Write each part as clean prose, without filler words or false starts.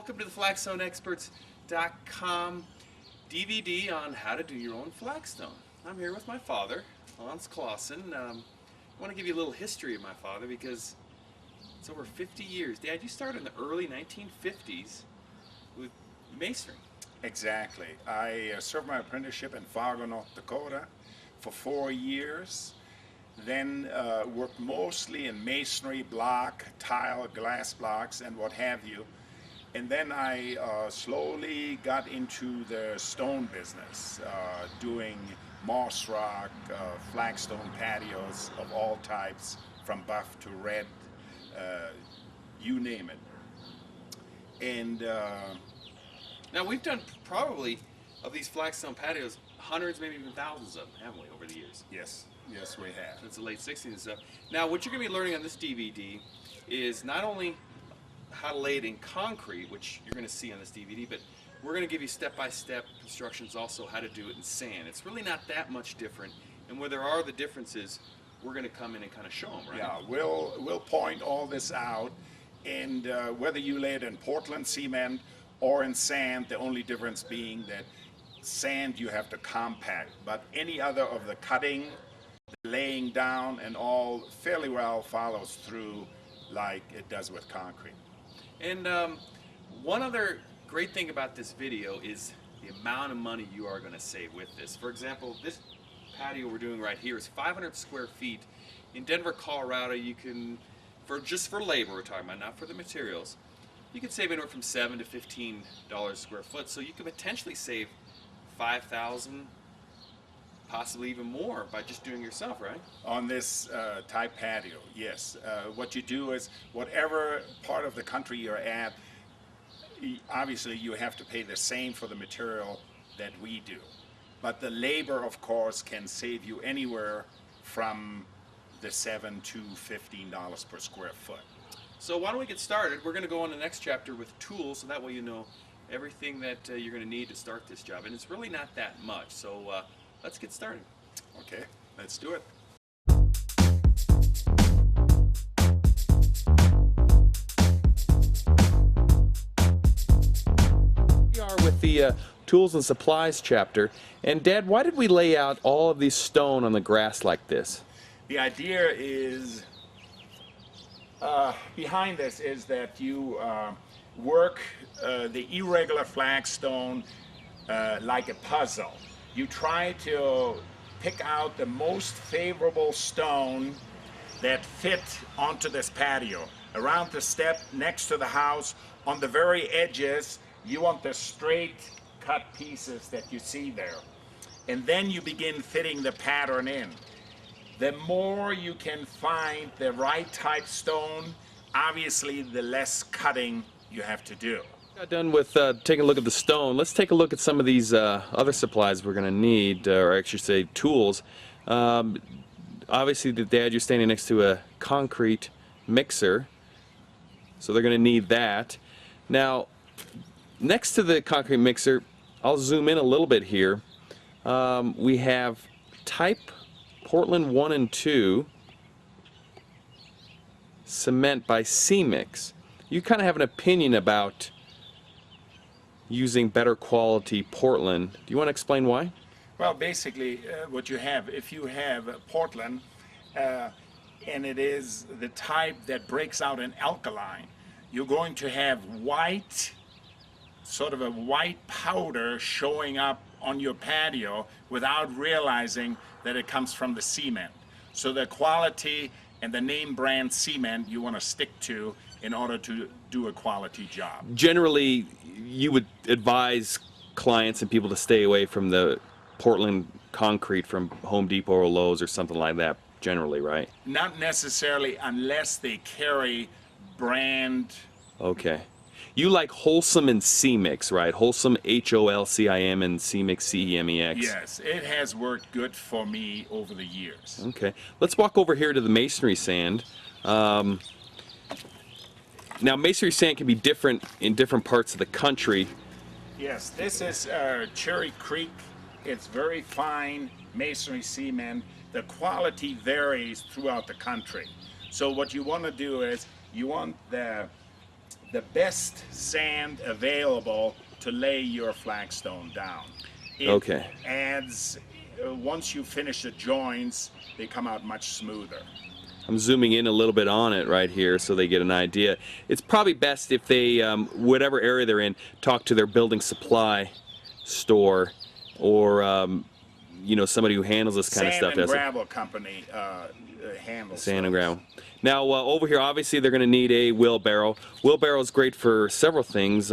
Welcome to the FlagstoneExperts.com DVD on how to do your own flagstone. I'm here with my father, Hans Clausen. I want to give you a little history of my father because it's over 50 years. Dad, you started in the early 1950s with masonry. Exactly. I served my apprenticeship in Fargo, North Dakota for 4 years. Then worked mostly in masonry, block, tile, glass blocks, and what have you. And then I slowly got into the stone business, doing moss rock, flagstone patios of all types, from buff to red, you name it. And now we've done probably, of these flagstone patios, hundreds, maybe even thousands of them, haven't we, over the years? yes, yes we have. Since the late 60s and stuff. Now what you're going to be learning on this DVD is not only how to lay it in concrete, which you're going to see on this DVD, but we're going to give you step-by-step instructions also how to do it in sand. It's really not that much different, and where there are the differences, we're going to come in and kind of show them, right? Yeah, we'll point all this out, and whether you lay it in Portland cement or in sand, the only difference being that sand you have to compact, but any other of the cutting, the laying down, and all fairly well follows through like it does with concrete. And one other great thing about this video is the amount of money you are going to save with this. For example, this patio we're doing right here is 500 square feet. In Denver, Colorado, you can, just for labor we're talking about, not for the materials, you can save anywhere from $7 to $15 a square foot. So you could potentially save $5,000, possibly even more, by just doing it yourself, right? On this type patio, yes. What you do is, whatever part of the country you're at, obviously you have to pay the same for the material that we do. But the labor, of course, can save you anywhere from the $7 to $15 per square foot. So why don't we get started? We're going to go on to the next chapter with tools, so that way you know everything that you're going to need to start this job. And it's really not that much, so let's get started. Okay, let's do it. We are with the tools and supplies chapter. And Dad, why did we lay out all of these stone on the grass like this? The idea is, behind this is that you work the irregular flagstone like a puzzle. You try to pick out the most favorable stone that fit onto this patio. Around the step, next to the house, on the very edges, you want the straight cut pieces that you see there. And then you begin fitting the pattern in. The more you can find the right type stone, obviously the less cutting you have to do. Got done with taking a look at the stone. Let's take a look at some of these other supplies we're going to need, or I should say tools. Obviously, Dad, you're standing next to a concrete mixer, so they're going to need that. Now, next to the concrete mixer, I'll zoom in a little bit here. We have type Portland 1 and 2 cement by C-Mix. You kind of have an opinion about using better quality Portland. Do you want to explain why? Well, basically what you have, if you have Portland and it is the type that breaks out in alkaline, you're going to have white, sort of a white powder showing up on your patio without realizing that it comes from the cement. So the quality and the name brand cement you want to stick to in order to do a quality job. Generally, you would advise clients and people to stay away from the Portland concrete from Home Depot or Lowe's or something like that, generally, right? Not necessarily, unless they carry brand. Okay. You like Wholesome and C-Mix, right? Wholesome, H-O-L-C-I-M, and C-Mix, C-E-M-E-X. Yes, it has worked good for me over the years. Okay. Let's walk over here to the masonry sand. Now, masonry sand can be different in different parts of the country. Yes, this is Cherry Creek. It's very fine masonry cement. The quality varies throughout the country. So what you want to do is you want the the best sand available to lay your flagstone down. It adds, once you finish the joints, they come out much smoother. I'm zooming in a little bit on it right here so they get an idea. It's probably best if they, whatever area they're in, talk to their building supply store or you know, somebody who handles this kind of stuff. Sand and gravel company handles sand and those. gravel. Now over here, obviously they're going to need a wheelbarrow. Wheelbarrow is great for several things: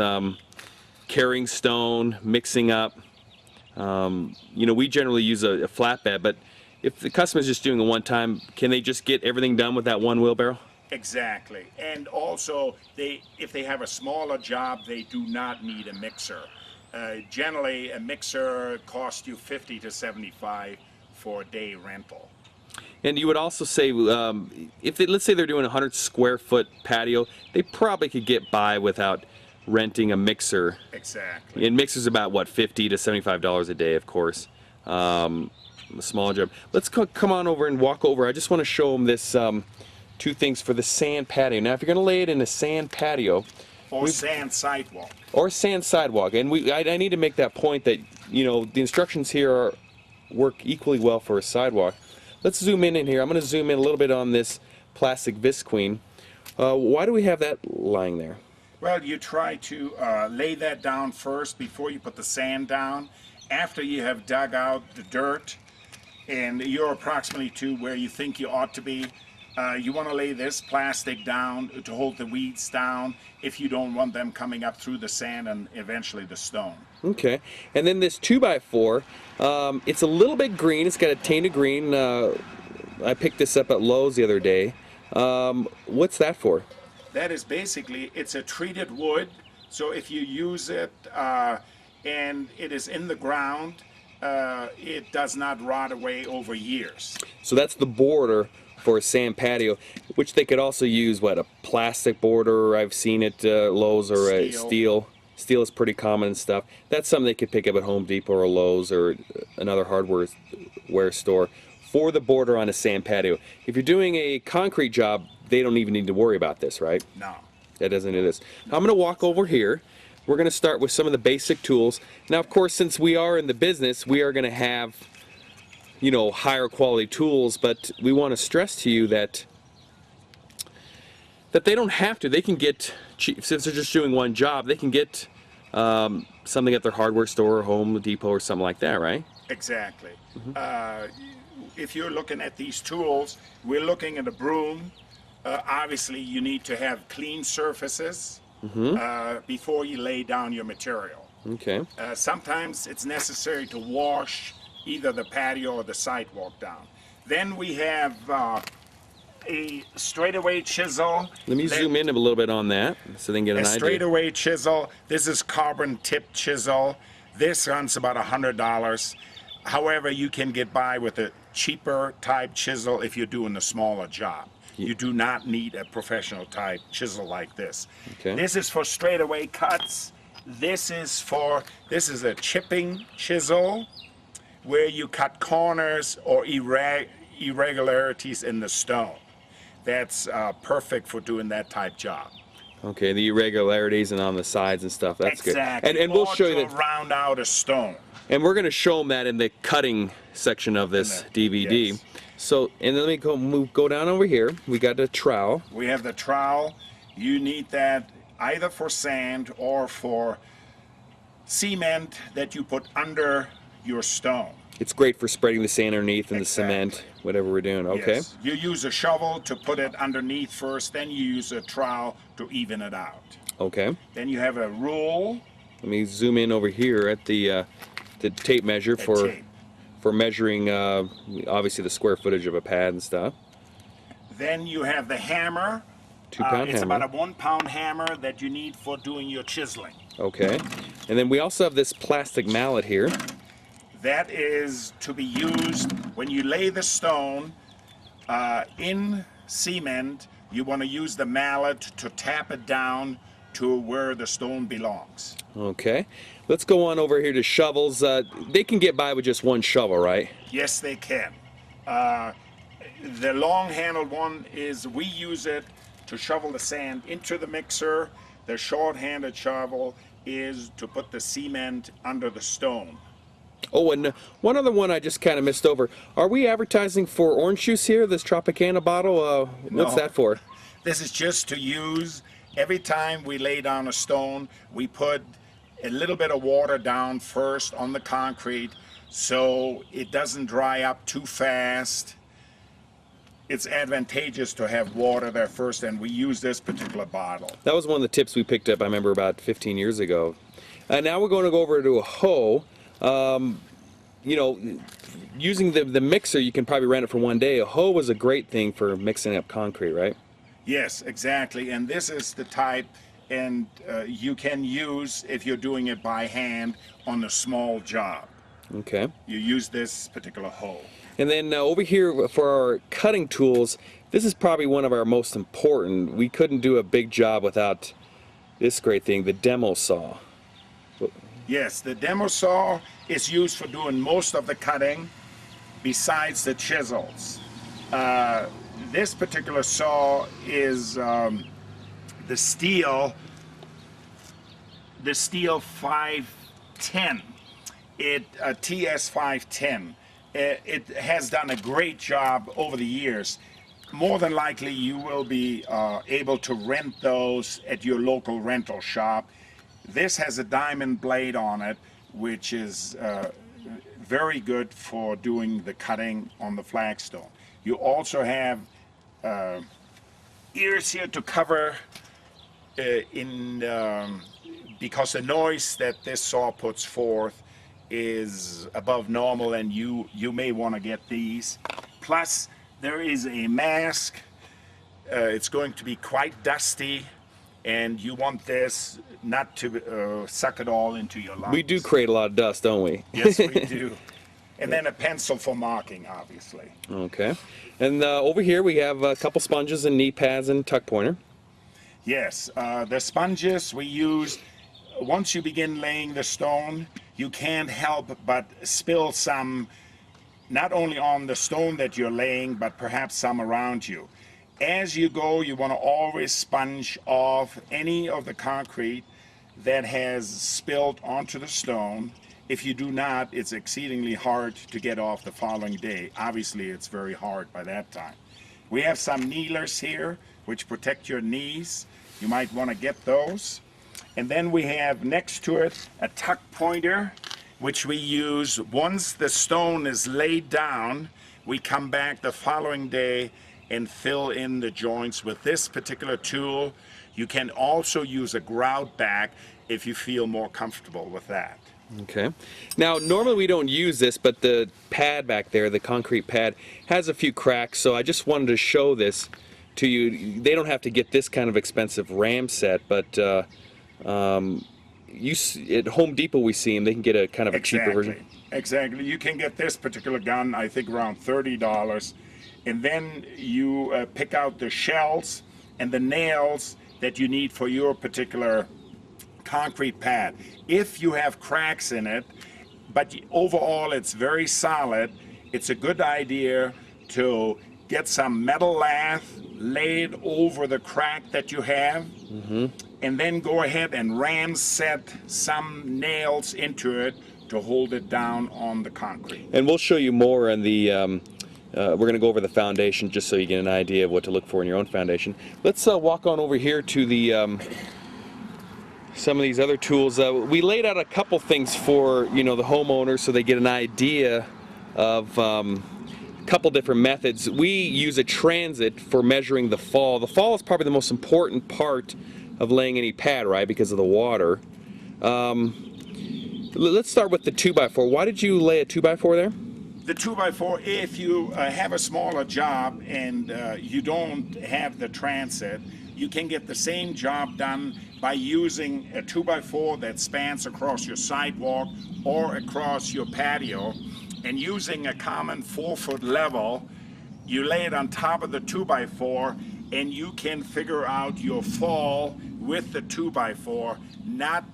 carrying stone, mixing up. You know, we generally use a flatbed, but if the customer's just doing it one time, can they just get everything done with that one wheelbarrow? Exactly. And also, if they have a smaller job, they do not need a mixer. Generally, a mixer costs you $50 to $75 for a day rental. And you would also say, if they, let's say they're doing a 100 square foot patio, they probably could get by without renting a mixer. Exactly. And mixer's about what, $50 to $75 a day, of course. A small job. Let's come on over and walk over. I just want to show them this two things for the sand patio. Now, if you're going to lay it in a sand patio, or sand sidewalk. Or sand sidewalk, and I need to make that point that, you know, the instructions here work equally well for a sidewalk. Let's zoom in here. I'm going to zoom in a little bit on this plastic visqueen. Why do we have that lying there? Well, you try to lay that down first before you put the sand down. After you have dug out the dirt and you're approximately to where you think you ought to be, you want to lay this plastic down to hold the weeds down if you don't want them coming up through the sand and eventually the stone. Okay, and then this 2x4, it's a little bit green. It's got a taint of green. I picked this up at Lowe's the other day. What's that for? That is basically, it's a treated wood, so if you use it and it is in the ground, it does not rot away over years. So that's the border for a sand patio, which they could also use, what, a plastic border? I've seen it Lowe's, or a steel. Steel is pretty common and stuff. That's something they could pick up at Home Depot or Lowe's or another hardware store for the border on a sand patio. If you're doing a concrete job, they don't even need to worry about this, right? No. That doesn't do this. I'm going to walk over here. We're going to start with some of the basic tools. Now, of course, since we are in the business, we are going to have, you know, higher quality tools, but we want to stress to you that they don't have to. They can get, since they're just doing one job, they can get something at their hardware store or Home Depot or something like that, right? Exactly. If you're looking at these tools, we're looking at a broom. Obviously, you need to have clean surfaces before you lay down your material. Okay. Sometimes it's necessary to wash either the patio or the sidewalk down. Then we have a straightaway chisel. Let me zoom in a little bit on that so they can get an idea. A straightaway chisel. This is carbon tip chisel. This runs about $100. However, you can get by with a cheaper type chisel if you're doing a smaller job. You do not need a professional type chisel like this. Okay. This is for straightaway cuts. This is a chipping chisel where you cut corners or irregularities in the stone. That's perfect for doing that type job. Okay, the irregularities and on the sides and stuff. That's exactly. good. And we'll show you that. Round out a stone. And we're going to show them that in the cutting section of this DVD. Yes. So, and then let me go down over here. We got the trowel. We have the trowel. You need that either for sand or for cement that you put under your stone. It's great for spreading the sand underneath and the cement, whatever we're doing. Okay. Yes. You use a shovel to put it underneath first, then you use a trowel to even it out. Okay. Then you have a rule. Let me zoom in over here at the tape measure for measuring obviously the square footage of a pad and stuff. Then you have the hammer. 2-pound hammer. It's about a 1-pound hammer that you need for doing your chiseling. Okay. And then we also have this plastic mallet here. That is to be used when you lay the stone in cement. You want to use the mallet to tap it down to where the stone belongs. Okay. Let's go on over here to shovels. They can get by with just one shovel, right? Yes, they can. The long-handled one we use it to shovel the sand into the mixer. The short-handed shovel is to put the cement under the stone. Oh, and one other one I just kind of missed over. Are we advertising for orange juice here, this Tropicana bottle? What's No. that for? This is just to use every time we lay down a stone. We put a little bit of water down first on the concrete so it doesn't dry up too fast. It's advantageous to have water there first, and we use this particular bottle. That was one of the tips we picked up, I remember, about 15 years ago. Now we're going to go over to a hoe. You know, using the mixer, you can probably rent it for one day. A hoe was a great thing for mixing up concrete, right? Yes, exactly. And this is the type, and you can use, if you're doing it by hand, on a small job. Okay. You use this particular hoe. And then over here for our cutting tools, this is probably one of our most important. We couldn't do a big job without this great thing, the demo saw. Yes, the demo saw is used for doing most of the cutting besides the chisels. This particular saw is the steel 510, TS 510. It has done a great job over the years. More than likely you will be able to rent those at your local rental shop. This has a diamond blade on it, which is very good for doing the cutting on the flagstone. You also have ears here to cover because the noise that this saw puts forth is above normal, and you may want to get these. Plus, there is a mask. It's going to be quite dusty, and you want this not to suck it all into your lungs. We do create a lot of dust, don't we? Yes, we do. And then a pencil for marking, obviously. Okay. And over here we have a couple sponges and knee pads and tuck pointer. Yes, the sponges we use, once you begin laying the stone, you can't help but spill some, not only on the stone that you're laying, but perhaps some around you. As you go, you want to always sponge off any of the concrete that has spilled onto the stone. If you do not, it's exceedingly hard to get off the following day. Obviously, it's very hard by that time. We have some kneelers here, which protect your knees. You might want to get those. And then we have next to it a tuck pointer, which we use once the stone is laid down. We come back the following day and fill in the joints with this particular tool. You can also use a grout back if you feel more comfortable with that. Okay. Now, normally we don't use this, but the pad back there, the concrete pad, has a few cracks, so I just wanted to show this to you. They don't have to get this kind of expensive ram set, but at Home Depot we see them. They can get a kind of a cheaper version. Exactly. You can get this particular gun, I think, around $30. And then you pick out the shells and the nails that you need for your particular concrete pad. If you have cracks in it, but overall it's very solid, it's a good idea to get some metal lath laid over the crack that you have, and then go ahead and ram set some nails into it to hold it down on the concrete. And we'll show you more in the we're going to go over the foundation just so you get an idea of what to look for in your own foundation. Let's walk on over here to the some of these other tools. We laid out a couple things for the homeowners so they get an idea of a couple different methods. We use a transit for measuring the fall. The fall is probably the most important part of laying any pad, right, because of the water. Let's start with the 2x4. Why did you lay a 2x4 there? The 2x4, if you have a smaller job and you don't have the transit, you can get the same job done by using a 2x4 that spans across your sidewalk or across your patio, and using a common 4-foot level. You lay it on top of the 2x4 and you can figure out your fall with the 2x4. Not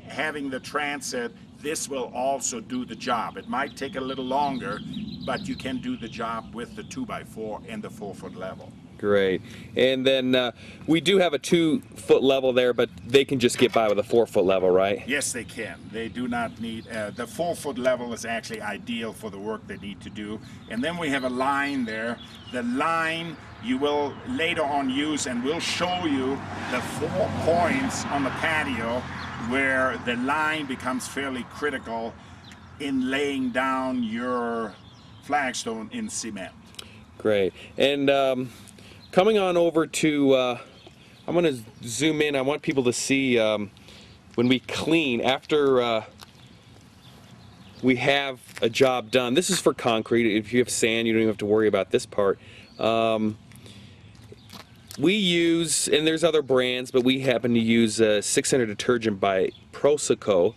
having the transit, this will also do the job. It might take a little longer, but you can do the job with the 2x4 and the 4-foot level. Great. And then we do have a 2-foot level there, but they can just get by with a 4-foot level, right? Yes, they can. They do not need, the 4-foot level is actually ideal for the work they need to do. And then we have a line there. The line you will later on use, and we'll show you the 4 points on the patio where the line becomes fairly critical in laying down your flagstone in cement. Great. And coming on over to, I'm going to zoom in. I want people to see when we clean, after we have a job done. This is for concrete. If you have sand, you don't even have to worry about this part. We use, and there's other brands, but we happen to use 600 detergent by Proseco.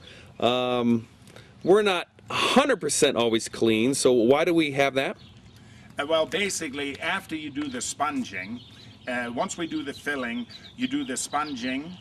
We're not 100% always clean, so why do we have that? Well, basically, after you do the sponging, once we do the filling, you do the sponging,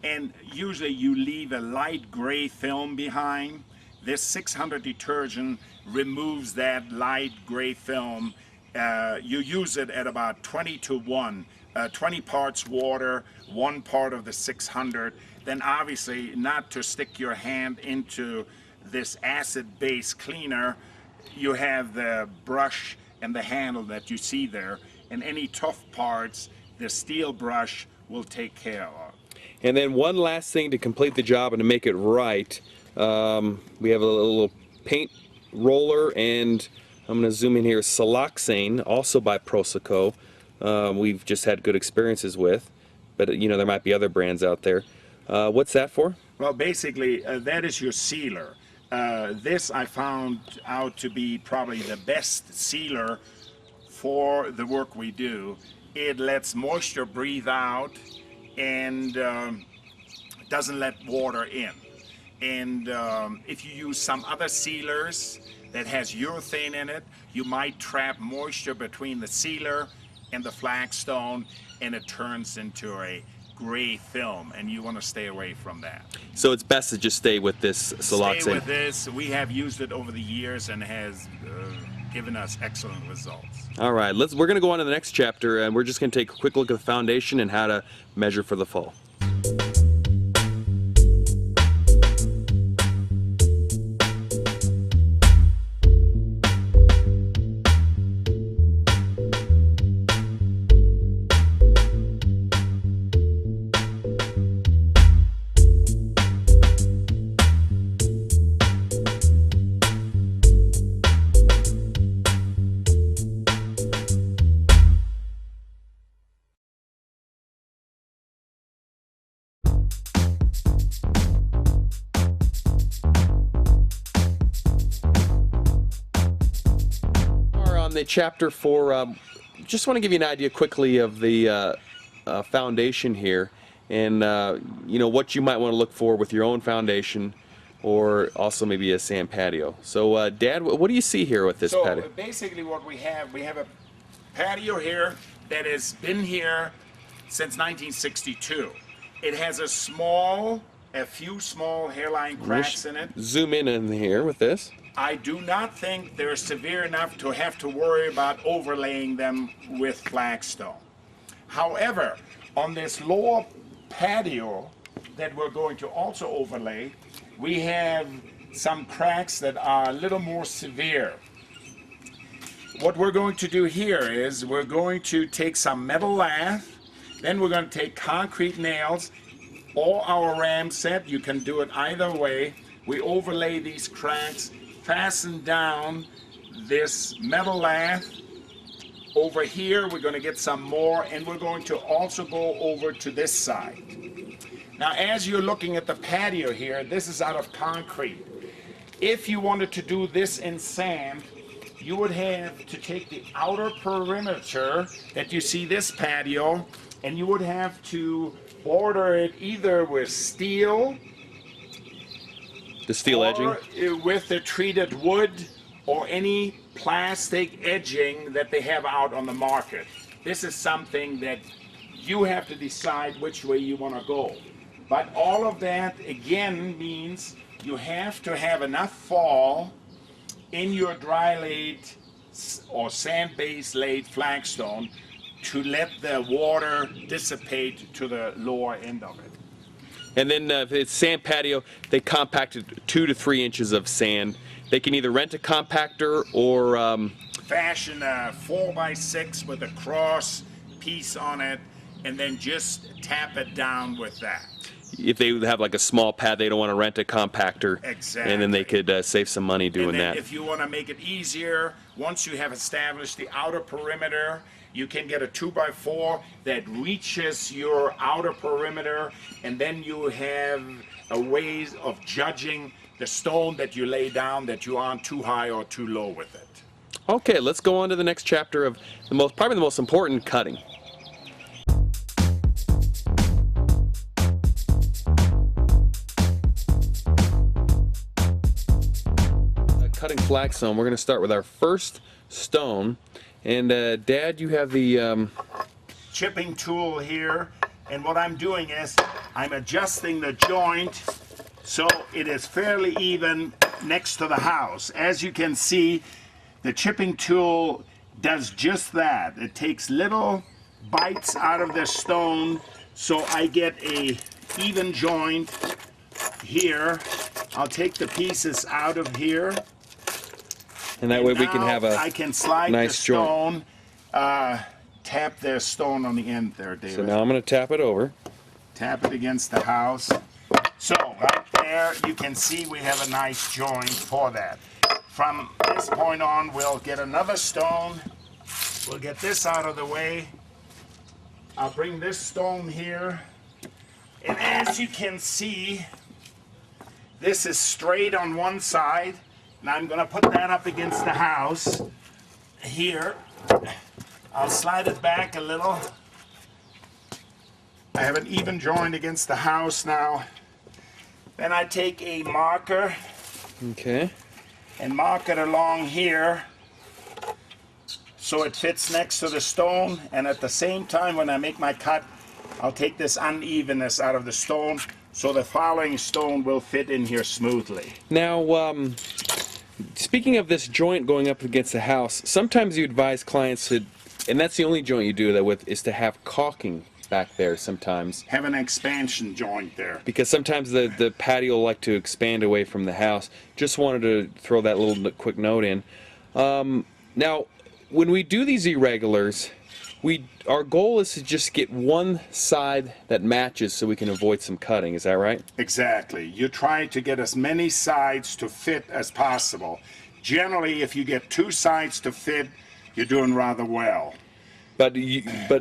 and usually you leave a light gray film behind. This 600 detergent removes that light gray film. You use it at about 20 to 1. 20 parts water, 1 part of the 600. Then obviously, not to stick your hand into this acid-based cleaner, you have the brush and the handle that you see there, and any tough parts, the steel brush will take care of. And then one last thing to complete the job and to make it right, we have a little paint roller, and I'm going to zoom in here, siloxane, also by Proseco. We've just had good experiences with, but you know, there might be other brands out there. What's that for? Well, basically, that is your sealer. This I found out to be probably the best sealer for the work we do. It lets moisture breathe out and doesn't let water in. And if you use some other sealers that has urethane in it, you might trap moisture between the sealer and the flagstone, and it turns into a gray film, and you want to stay away from that. So it's best to just stay with this siloxane. Stay with this. We have used it over the years and has given us excellent results. All right, we're going to go on to the next chapter, and we're just going to take a quick look at the foundation and how to measure for the full. The chapter for just want to give you an idea quickly of the foundation here, and you know, what you might want to look for with your own foundation, or also maybe a sand patio. So Dad, what do you see here with this patio? So basically what we have a patio here that has been here since 1962. It has a few small hairline cracks in it. Zoom in here with this. I do not think they're severe enough to have to worry about overlaying them with flagstone. However, on this lower patio that we're going to also overlay, we have some cracks that are a little more severe. What we're going to do here is we're going to take some metal lath, then we're going to take concrete nails or our ram set. You can do it either way. We overlay these cracks, fasten down this metal lath. Over here we're going to get some more, and we're going to also go over to this side. Now, as you're looking at the patio here, this is out of concrete. If you wanted to do this in sand, you would have to take the outer perimeter that you see this patio, and you would have to border it either with steel, the steel edging, with the treated wood, or any plastic edging that they have out on the market. This is something that you have to decide which way you want to go. But all of that again means you have to have enough fall in your dry laid or sand-based laid flagstone to let the water dissipate to the lower end of it. And then if it's sand patio, they compacted 2 to 3 inches of sand. They can either rent a compactor or Fashion a 4x6 with a cross piece on it, and then just tap it down with that. if they have like a small pad, they don't want to rent a compactor. Exactly. And then they could save some money doing and then that. If you want to make it easier, once you have established the outer perimeter, you can get a 2x4 that reaches your outer perimeter, and then you have a ways of judging the stone that you lay down, that you aren't too high or too low with it. Okay, let's go on to the next chapter of probably the most important, cutting. Cutting flagstone, we're going to start with our first stone. And Dad, you have the chipping tool here, and what I'm doing is I'm adjusting the joint so it is fairly even next to the house. As you can see, the chipping tool does just that. It takes little bites out of the stone so I get a even joint here. I'll take the pieces out of here. And that way we can have a I can slide nice the stone, tap the stone on the end there, David. So now I'm going to tap it over. Tap it against the house. So right there, you can see we have a nice joint for that. From this point on, we'll get another stone. We'll get this out of the way. I'll bring this stone here. And as you can see, this is straight on one side. And I'm going to put that up against the house here. I'll slide it back a little. I have an even joint against the house now. Then I take a marker. Okay. And mark it along here so it fits next to the stone. And at the same time, when I make my cut, I'll take this unevenness out of the stone so the following stone will fit in here smoothly. Now, speaking of this joint going up against the house, sometimes you advise clients to, and that's the only joint you do that with, is to have caulking back there sometimes. Have an expansion joint there. Because sometimes the patio will like to expand away from the house. Just wanted to throw that little quick note in. Now, when we do these irregulars, our goal is to just get one side that matches so we can avoid some cutting. Is that right? Exactly. You're trying to get as many sides to fit as possible. Generally, if you get two sides to fit, you're doing rather well. But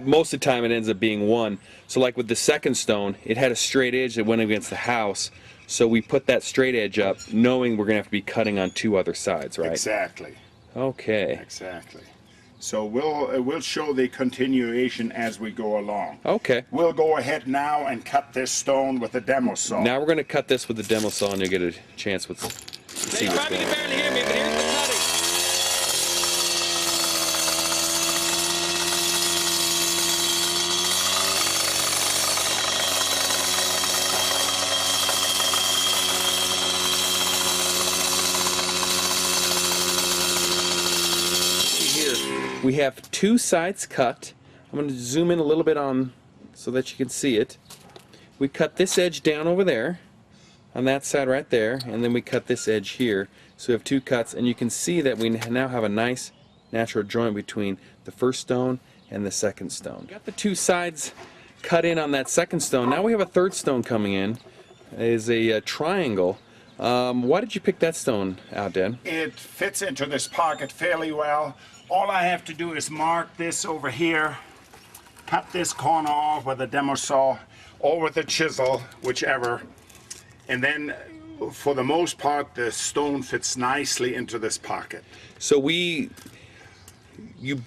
most of the time it ends up being one. So like with the second stone, it had a straight edge that went against the house. So we put that straight edge up knowing we're going to have to be cutting on two other sides, right? Exactly. Okay. Exactly. So we'll show the continuation as we go along. Okay. We'll go ahead now and cut this stone with a demo saw. Now we're going to cut this with the demo saw, and you'll get a chance to see what's going on. You barely hear me, but here's the cutting. We have two sides cut. I'm going to zoom in a little bit on so that you can see it. We cut this edge down over there on that side right there, and then we cut this edge here. So we have two cuts, and you can see that we now have a nice natural joint between the first stone and the second stone. Got the two sides cut in on that second stone. Now we have a third stone coming in. It is a triangle. Why did you pick that stone out, Dad? It fits into this pocket fairly well. All I have to do is mark this over here, cut this corner off with a demo saw or with a chisel, whichever, and then for the most part the stone fits nicely into this pocket. So you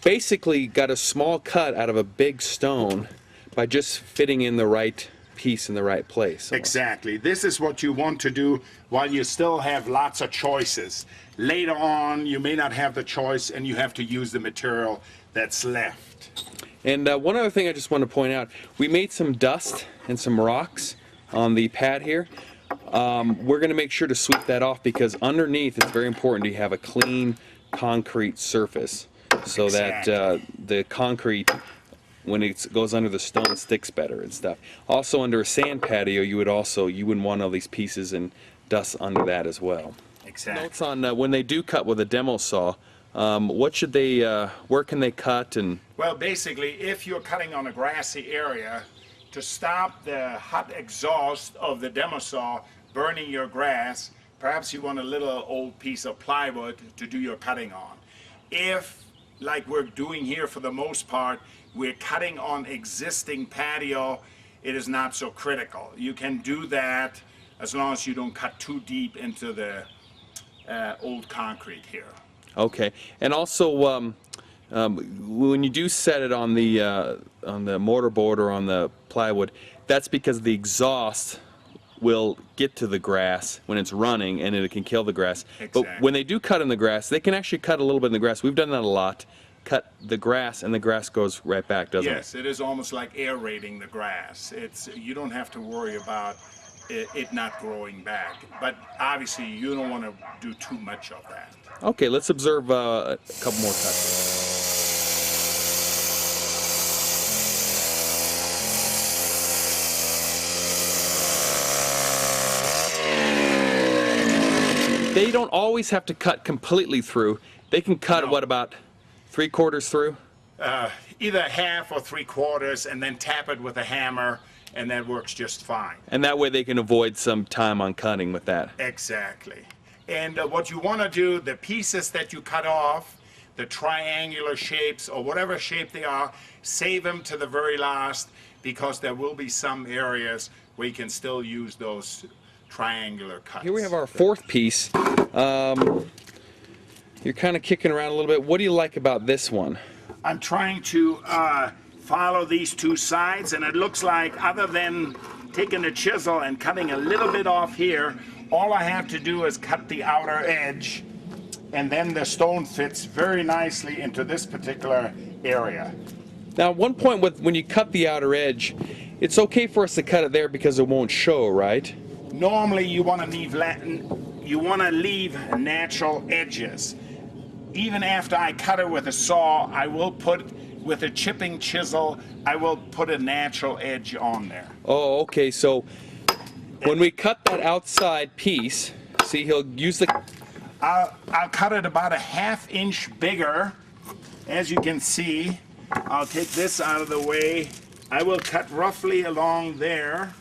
basically got a small cut out of a big stone by just fitting in the right piece in the right place. Exactly. This is what you want to do while you still have lots of choices. Later on, you may not have the choice and you have to use the material that's left. And one other thing I just want to point out, we made some dust and some rocks on the pad here. We're going to make sure to sweep that off because underneath it's very important to have a clean concrete surface so exactly. that the concrete when it goes under the stone, sticks better and stuff. Also, under a sand patio, you wouldn't want all these pieces and dust under that as well. Exactly. Notes on when they do cut with a demo saw. What should they? Where can they cut? And well, basically, if you're cutting on a grassy area, to stop the hot exhaust of the demo saw burning your grass, perhaps you want a little old piece of plywood to do your cutting on. If, like we're doing here for the most part, we're cutting on existing patio, it is not so critical. You can do that as long as you don't cut too deep into the old concrete here. okay, and also when you do set it on the mortarboard or on the plywood, that's because the exhaust will get to the grass when it's running and it can kill the grass. Exactly. But when they do cut in the grass, they can actually cut a little bit in the grass. We've done that a lot. Cut the grass and the grass goes right back, doesn't it? Yes, it is almost like aerating the grass. You don't have to worry about it not growing back. But obviously you don't want to do too much of that. Okay, let's observe a couple more cuts. They don't always have to cut completely through. They can cut, what, about 3/4 through? Either half or 3/4, and then tap it with a hammer, and that works just fine. And that way they can avoid some time on cutting with that. Exactly. And what you want to do, the pieces that you cut off, the triangular shapes or whatever shape they are, save them to the very last, because there will be some areas where you can still use those triangular cuts. Here we have our fourth piece. You're kind of kicking around a little bit. What do you like about this one? I'm trying to follow these two sides, and it looks like, other than taking a chisel and cutting a little bit off here, all I have to do is cut the outer edge, and then the stone fits very nicely into this particular area. Now, at one point when you cut the outer edge, it's okay for us to cut it there because it won't show, right? Normally you want to leave natural edges. Even after I cut it with a saw, I will put, with a chipping chisel, I will put a natural edge on there. Oh, okay, so when we cut that outside piece, see, he'll use the... I'll cut it about a 1/2 inch bigger. As you can see, I'll take this out of the way. I will cut roughly along there,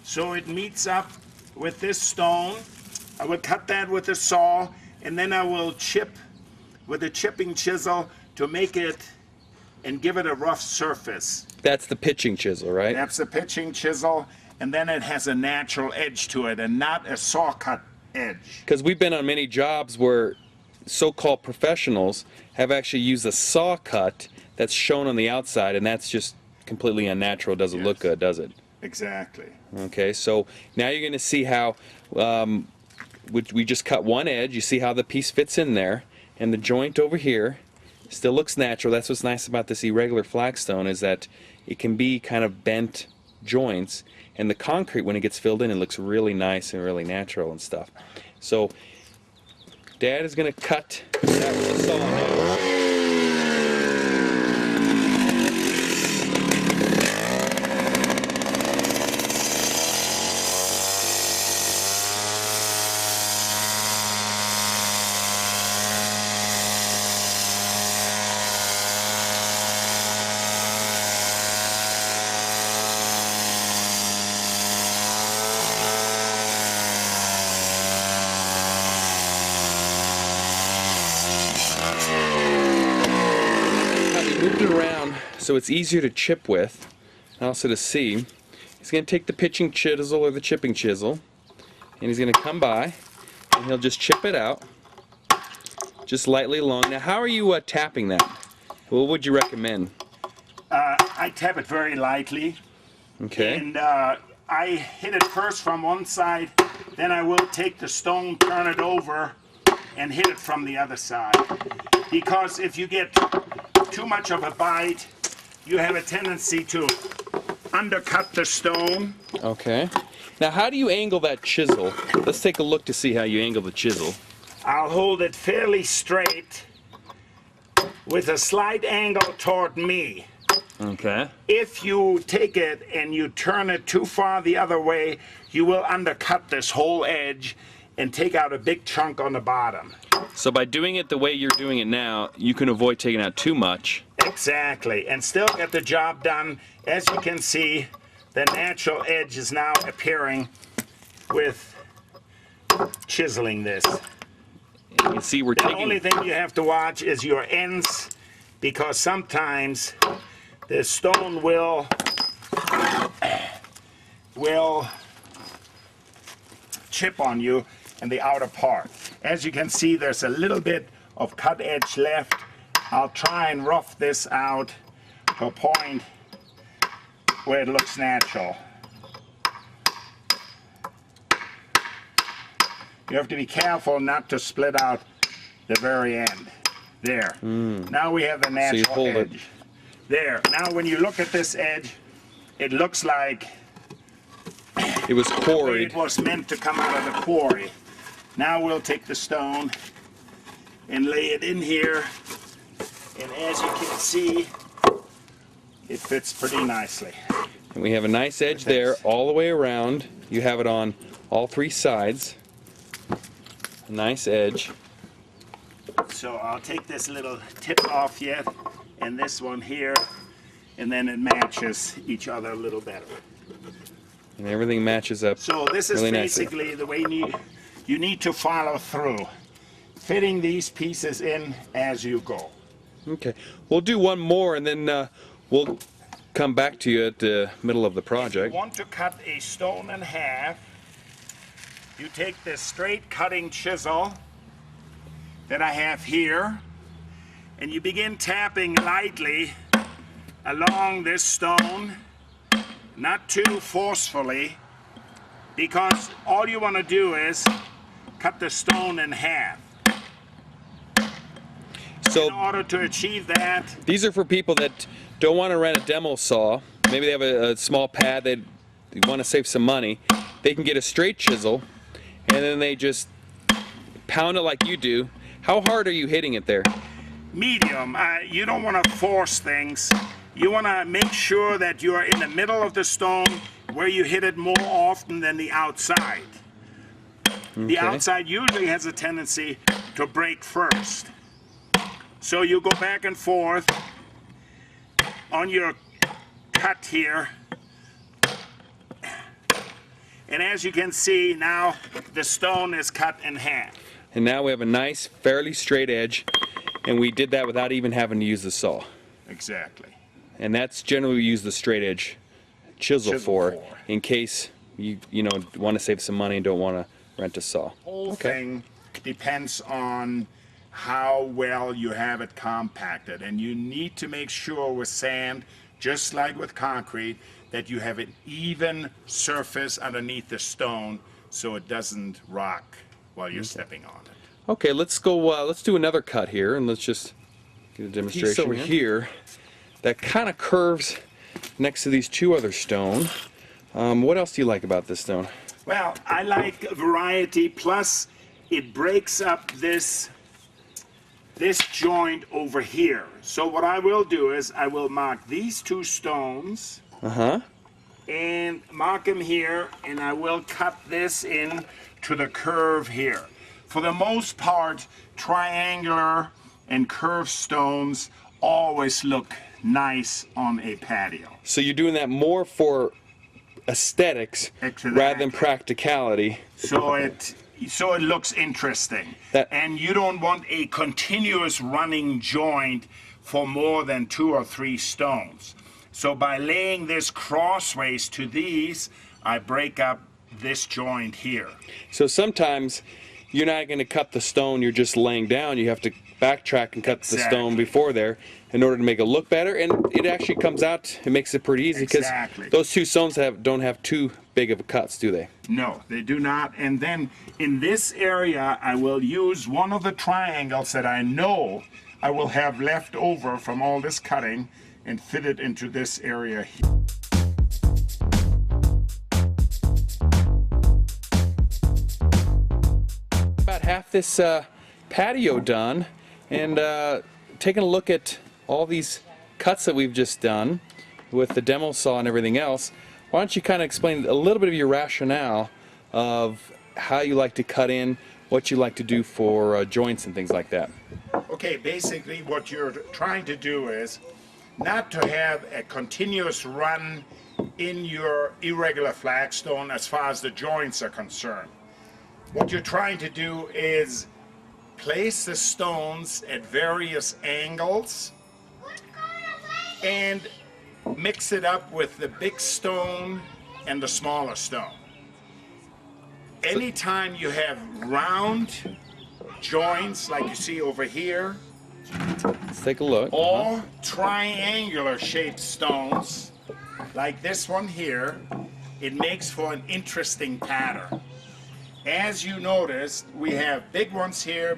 so it meets up with this stone. I will cut that with a saw, and then I will chip with a chipping chisel to make it and give it a rough surface. That's the pitching chisel, right? That's the pitching chisel, and then it has a natural edge to it and not a saw cut edge. Because we've been on many jobs where so-called professionals have actually used a saw cut that's shown on the outside, and that's just completely unnatural. Doesn't look good, does it? Exactly. Okay, so now you're going to see how we just cut one edge. You see how the piece fits in there, and the joint over here still looks natural. That's what's nice about this irregular flagstone, is that it can be kind of bent joints, and the concrete, when it gets filled in, it looks really nice and really natural and stuff. So Dad is going to cut that with a saw now. Moved it around so it's easier to chip with, and also to see. He's going to take the pitching chisel or the chipping chisel, and he's going to come by and he'll just chip it out just lightly along. Now, how are you tapping that? What would you recommend? I tap it very lightly. Okay. And I hit it first from one side, then I will take the stone, turn it over, and hit it from the other side. Because if you get too much of a bite, you have a tendency to undercut the stone. Okay. Now, how do you angle that chisel? Let's take a look to see how you angle the chisel. I'll hold it fairly straight with a slight angle toward me. Okay. If you take it and you turn it too far the other way, you will undercut this whole edge and take out a big chunk on the bottom. So by doing it the way you're doing it now, you can avoid taking out too much. Exactly, and still get the job done. As you can see, the natural edge is now appearing with chiseling this. You can see we're The taking... only thing you have to watch is your ends, because sometimes the stone will chip on you in the outer part. As you can see, there's a little bit of cut edge left. I'll try and rough this out to a point where it looks natural. You have to be careful not to split out the very end. There. Now we have the natural So you hold edge. it. There. Now when you look at this edge, it looks like It was quarried. it was meant to come out of the quarry. Now we'll take the stone and lay it in here. And as you can see, it fits pretty nicely. And we have a nice edge there all the way around. You have it on all three sides. A nice edge. So I'll take this little tip off yet, and this one here, and then it matches each other a little better. And everything matches up. So this is really nicely. basically the way you need to follow through, fitting these pieces in as you go. Okay. We'll do one more and then we'll come back to you at the middle of the If project. you want to cut a stone in half, you take this straight cutting chisel that I have here, and you begin tapping lightly along this stone, not too forcefully, because all you want to do is cut the stone in half. So In order to achieve that, these are for people that don't want to rent a demo saw. Maybe they have a small pad, they want to save some money. They can get a straight chisel and then they just pound it like you do. How hard are you hitting it there? medium. You don't want to force things. You want to make sure that you are in the middle of the stone where you hit it more often than the outside. The outside usually has a tendency to break first. So you go back and forth on your cut here. And as you can see, now the stone is cut in half. And now we have a nice, fairly straight edge, and we did that without even having to use the saw. Exactly. And that's generally we use the straight edge chisel for, in case you want to save some money and don't want to rent a saw. The whole thing depends on how well you have it compacted, and you need to make sure with sand, just like with concrete, that you have an even surface underneath the stone so it doesn't rock while you're stepping on it. Okay, let's go. Let's do another cut here, and let's just get a demonstration. Piece over here that kind of curves next to these two other stone. What else do you like about this stone? Well, I like variety, plus it breaks up this joint over here. So what I will do is I will mark these two stones and mark them here, and I will cut this in to the curve here. For the most part, triangular and curved stones always look nice on a patio. So you're doing that more for aesthetics rather than practicality. So it looks interesting. And you don't want a continuous running joint for more than 2 or 3 stones. So by laying this crossways to these, I break up this joint here. So sometimes you're not going to cut the stone you're just laying down. You have to backtrack and cut the stone before there in order to make it look better, and it actually comes out, it makes it pretty easy because those two stones don't have too big of a cuts, do they? No, they do not. And then in this area I will use one of the triangles that I know I will have left over from all this cutting and fit it into this area here. About half this patio done, and taking a look at all these cuts that we've just done with the demo saw and everything else, why don't you kind of explain a little bit of your rationale of how you like to cut in, what you like to do for joints and things like that. Okay, basically what you're trying to do is not to have a continuous run in your irregular flagstone as far as the joints are concerned. What you're trying to do is place the stones at various angles and mix it up with the big stone and the smaller stone. Anytime you have round joints like you see over here, let's take a look. or triangular shaped stones like this one here, it makes for an interesting pattern. As you noticed, we have big ones here,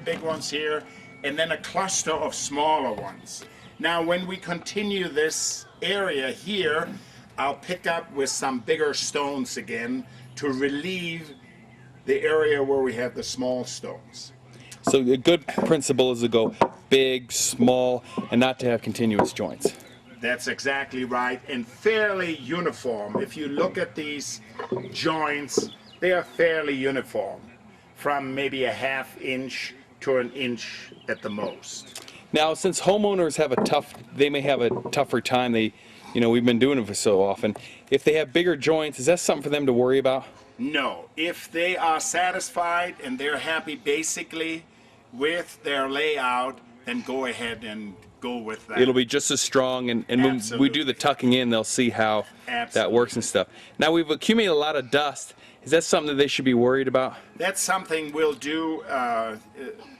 and then a cluster of smaller ones. Now when we continue this area here, I'll pick up with some bigger stones again to relieve the area where we have the small stones. So a good principle is to go big, small, and not to have continuous joints. That's exactly right, and fairly uniform. If you look at these joints, they are fairly uniform, from maybe a ½ inch to an inch at the most. Now, since homeowners have they may have a tougher time. We've been doing it for so often. If they have bigger joints, is that something for them to worry about? No, if they are satisfied and they're happy basically with their layout, then go ahead and go with that. It'll be just as strong, and when we do the tucking in, they'll see how that works and stuff. Now, we've accumulated a lot of dust. Is that something that they should be worried about? That's something we'll do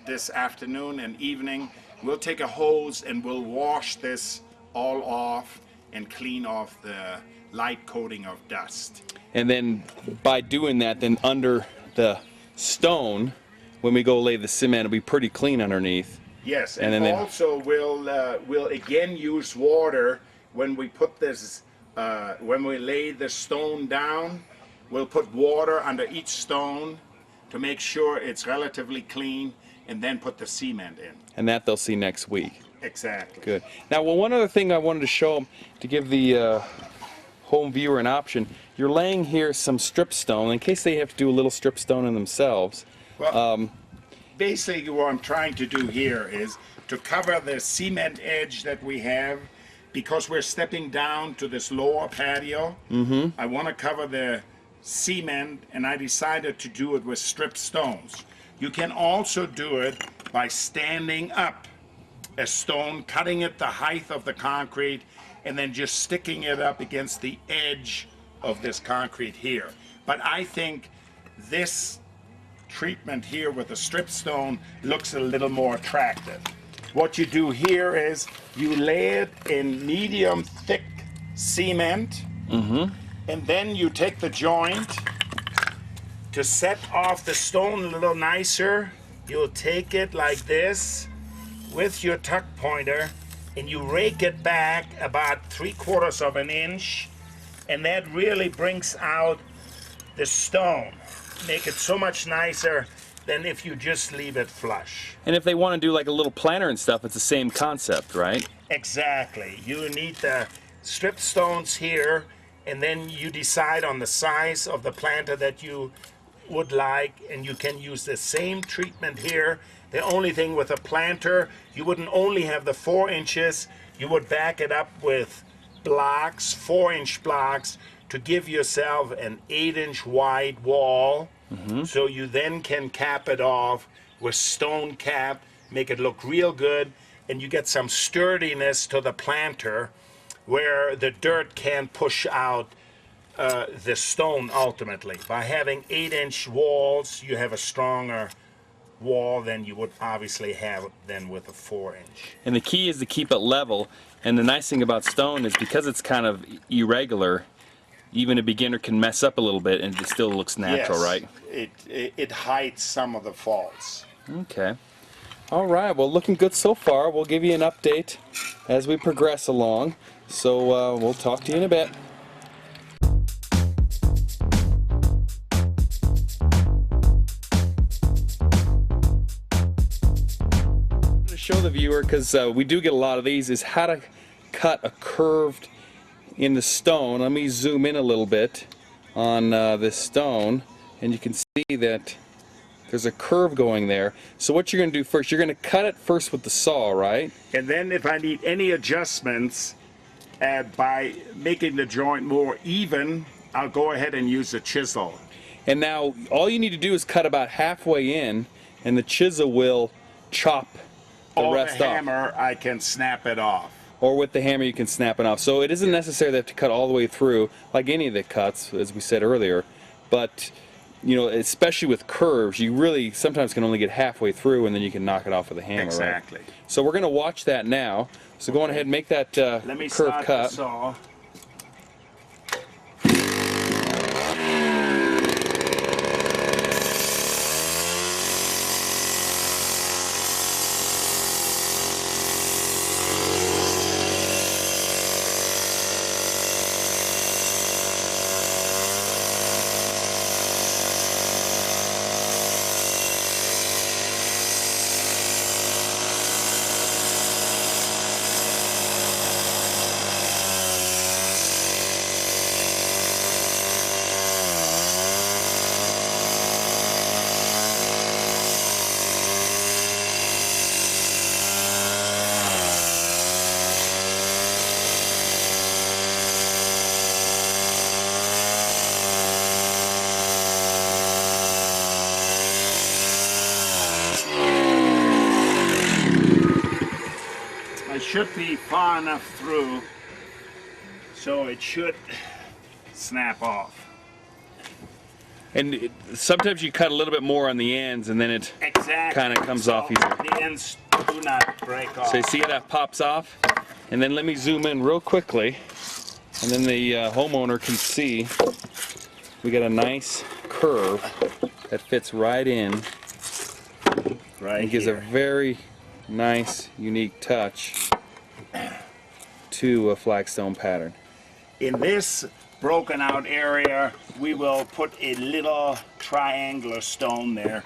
this afternoon and evening. We'll take a hose and we'll wash this all off and clean off the light coating of dust. And then by doing that, then under the stone, when we go lay the cement, it'll be pretty clean underneath. Yes, and then also we'll again use water when we put this, when we lay the stone down. We'll put water under each stone to make sure it's relatively clean, and then put the cement in. And that they'll see next week. Exactly. Good. Now, well, one other thing I wanted to show them, to give the home viewer an option, you're laying here some strip stone in case they have to do a little strip stone in themselves. Well, basically what I'm trying to do here is to cover the cement edge that we have, because we're stepping down to this lower patio. I want to cover the cement, and I decided to do it with stripped stones. You can also do it by standing up a stone, cutting it the height of the concrete, and then just sticking it up against the edge of this concrete here. But I think this treatment here with the strip stone looks a little more attractive. What you do here is you lay it in medium thick cement, and then you take the joint to set off the stone a little nicer. You'll take it like this with your tuck pointer, and you rake it back about 3/4 of an inch, and that really brings out the stone. Make it so much nicer than if you just leave it flush. And if they want to do like a little planter and stuff, it's the same concept, right? Exactly. You need the stripped stones here, and then you decide on the size of the planter that you would like, and you can use the same treatment here. The only thing with a planter, you wouldn't only have the 4 inches, you would back it up with blocks, 4-inch blocks, to give yourself an 8-inch wide wall. So you then can cap it off with stone cap, make it look real good, and you get some sturdiness to the planter where the dirt can push out the stone ultimately. By having 8-inch walls, you have a stronger wall than you would obviously have than with a 4-inch. And the key is to keep it level. And the nice thing about stone is because it's kind of irregular, even a beginner can mess up a little bit and it still looks natural, Yes, right? it hides some of the faults. Okay. All right. Well, looking good so far. We'll give you an update as we progress along. So we'll talk to you in a bit. To show the viewer, because we do get a lot of these, is how to cut a curved in the stone. Let me zoom in a little bit on this stone, and you can see that there's a curve going there. So what you're going to do first, you're going to cut it first with the saw, right? And then if I need any adjustments by making the joint more even, I'll go ahead and use a chisel. And now all you need to do is cut about halfway in, and the chisel will chop the rest off. Or the hammer, I can snap it off. Or with the hammer you can snap it off. So it isn't necessary to have to cut all the way through, like any of the cuts, as we said earlier. But, you know, especially with curves, you really sometimes can only get halfway through, and then you can knock it off with a hammer. Exactly. Right? So we're going to watch that now. So go on ahead and make that Let me curve start cut. the saw. I should be far enough through so it should snap off. And sometimes you cut a little bit more on the ends, and then it kind of comes off easier. The ends do not break off. So you see how that pops off? And then let me zoom in real quickly, and then the homeowner can see we got a nice curve that fits right in. Right. It gives a very nice, unique touch to a flagstone pattern. In this broken out area, we will put a little triangular stone there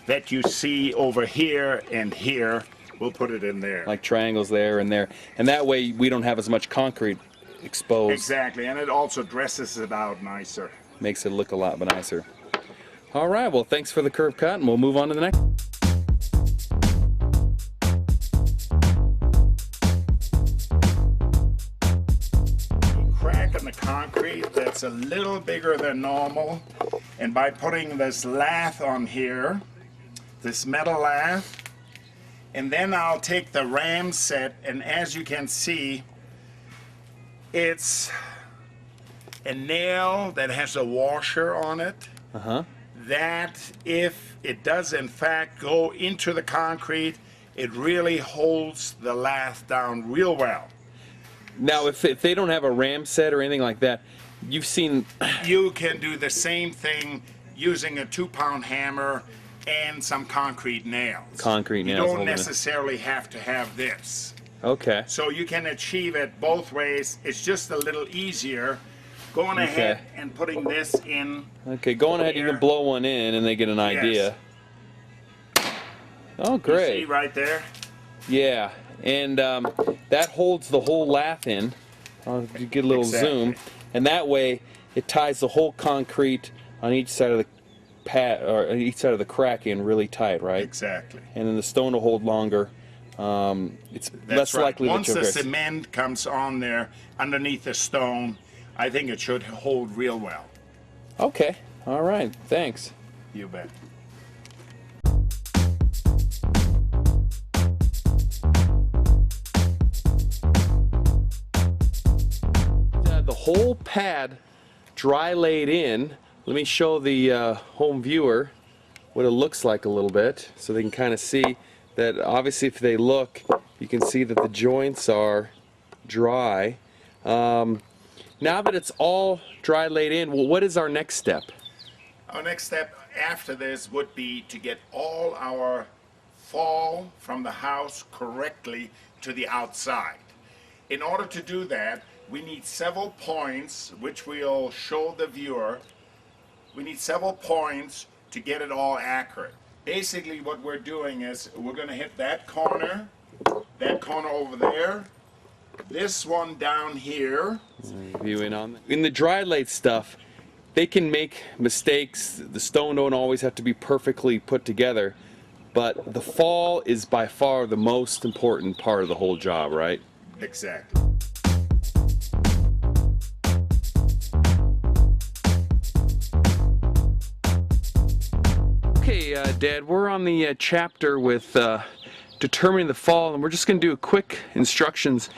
that you see over here and here. We'll put it in there. Like triangles there and there. And that way we don't have as much concrete exposed. Exactly, and it also dresses it out nicer. Makes it look a lot nicer. All right, well, thanks for the curve cut, and we'll move on to the next. Crack in the concrete that's a little bigger than normal, and by putting this lath on here, this metal lath, and then I'll take the ram set, and as you can see, it's a nail that has a washer on it. That if it does in fact go into the concrete, it really holds the lath down real well. Now, if they don't have a ram set or anything like that, you've seen... You can do the same thing using a 2-pound hammer and some concrete nails. Concrete nails. You don't necessarily have to have this. Okay. So you can achieve it both ways. It's just a little easier going ahead and putting this in. Okay, go on ahead. You can blow one in and they get an idea. Oh, great. You see right there? Yeah, and that holds the whole lath in. You get a little zoom, and that way it ties the whole concrete on each side of the pad or each side of the crack in really tight, right? Exactly. And then the stone will hold longer. It's less likely Once that you'll the cement comes on there underneath the stone, I think it should hold real well. Okay. All right. Thanks. You bet. The whole pad dry laid in. Let me show the home viewer what it looks like a little bit so they can kind of see that. Obviously if they look, you can see that the joints are dry. Now that it's all dry laid in, well, what is our next step? Our next step after this would be to get all our fall from the house correctly to the outside. In order to do that, we need several points, which we'll show the viewer. We need several points to get it all accurate. Basically what we're doing is we're going to hit that corner over there, this one down here. Viewing on that. In the dry laid stuff, they can make mistakes. The stone don't always have to be perfectly put together, but the fall is by far the most important part of the whole job, right? Exactly. Okay, Dad, we're on the chapter with determining the fall, and we're just going to do quick instructions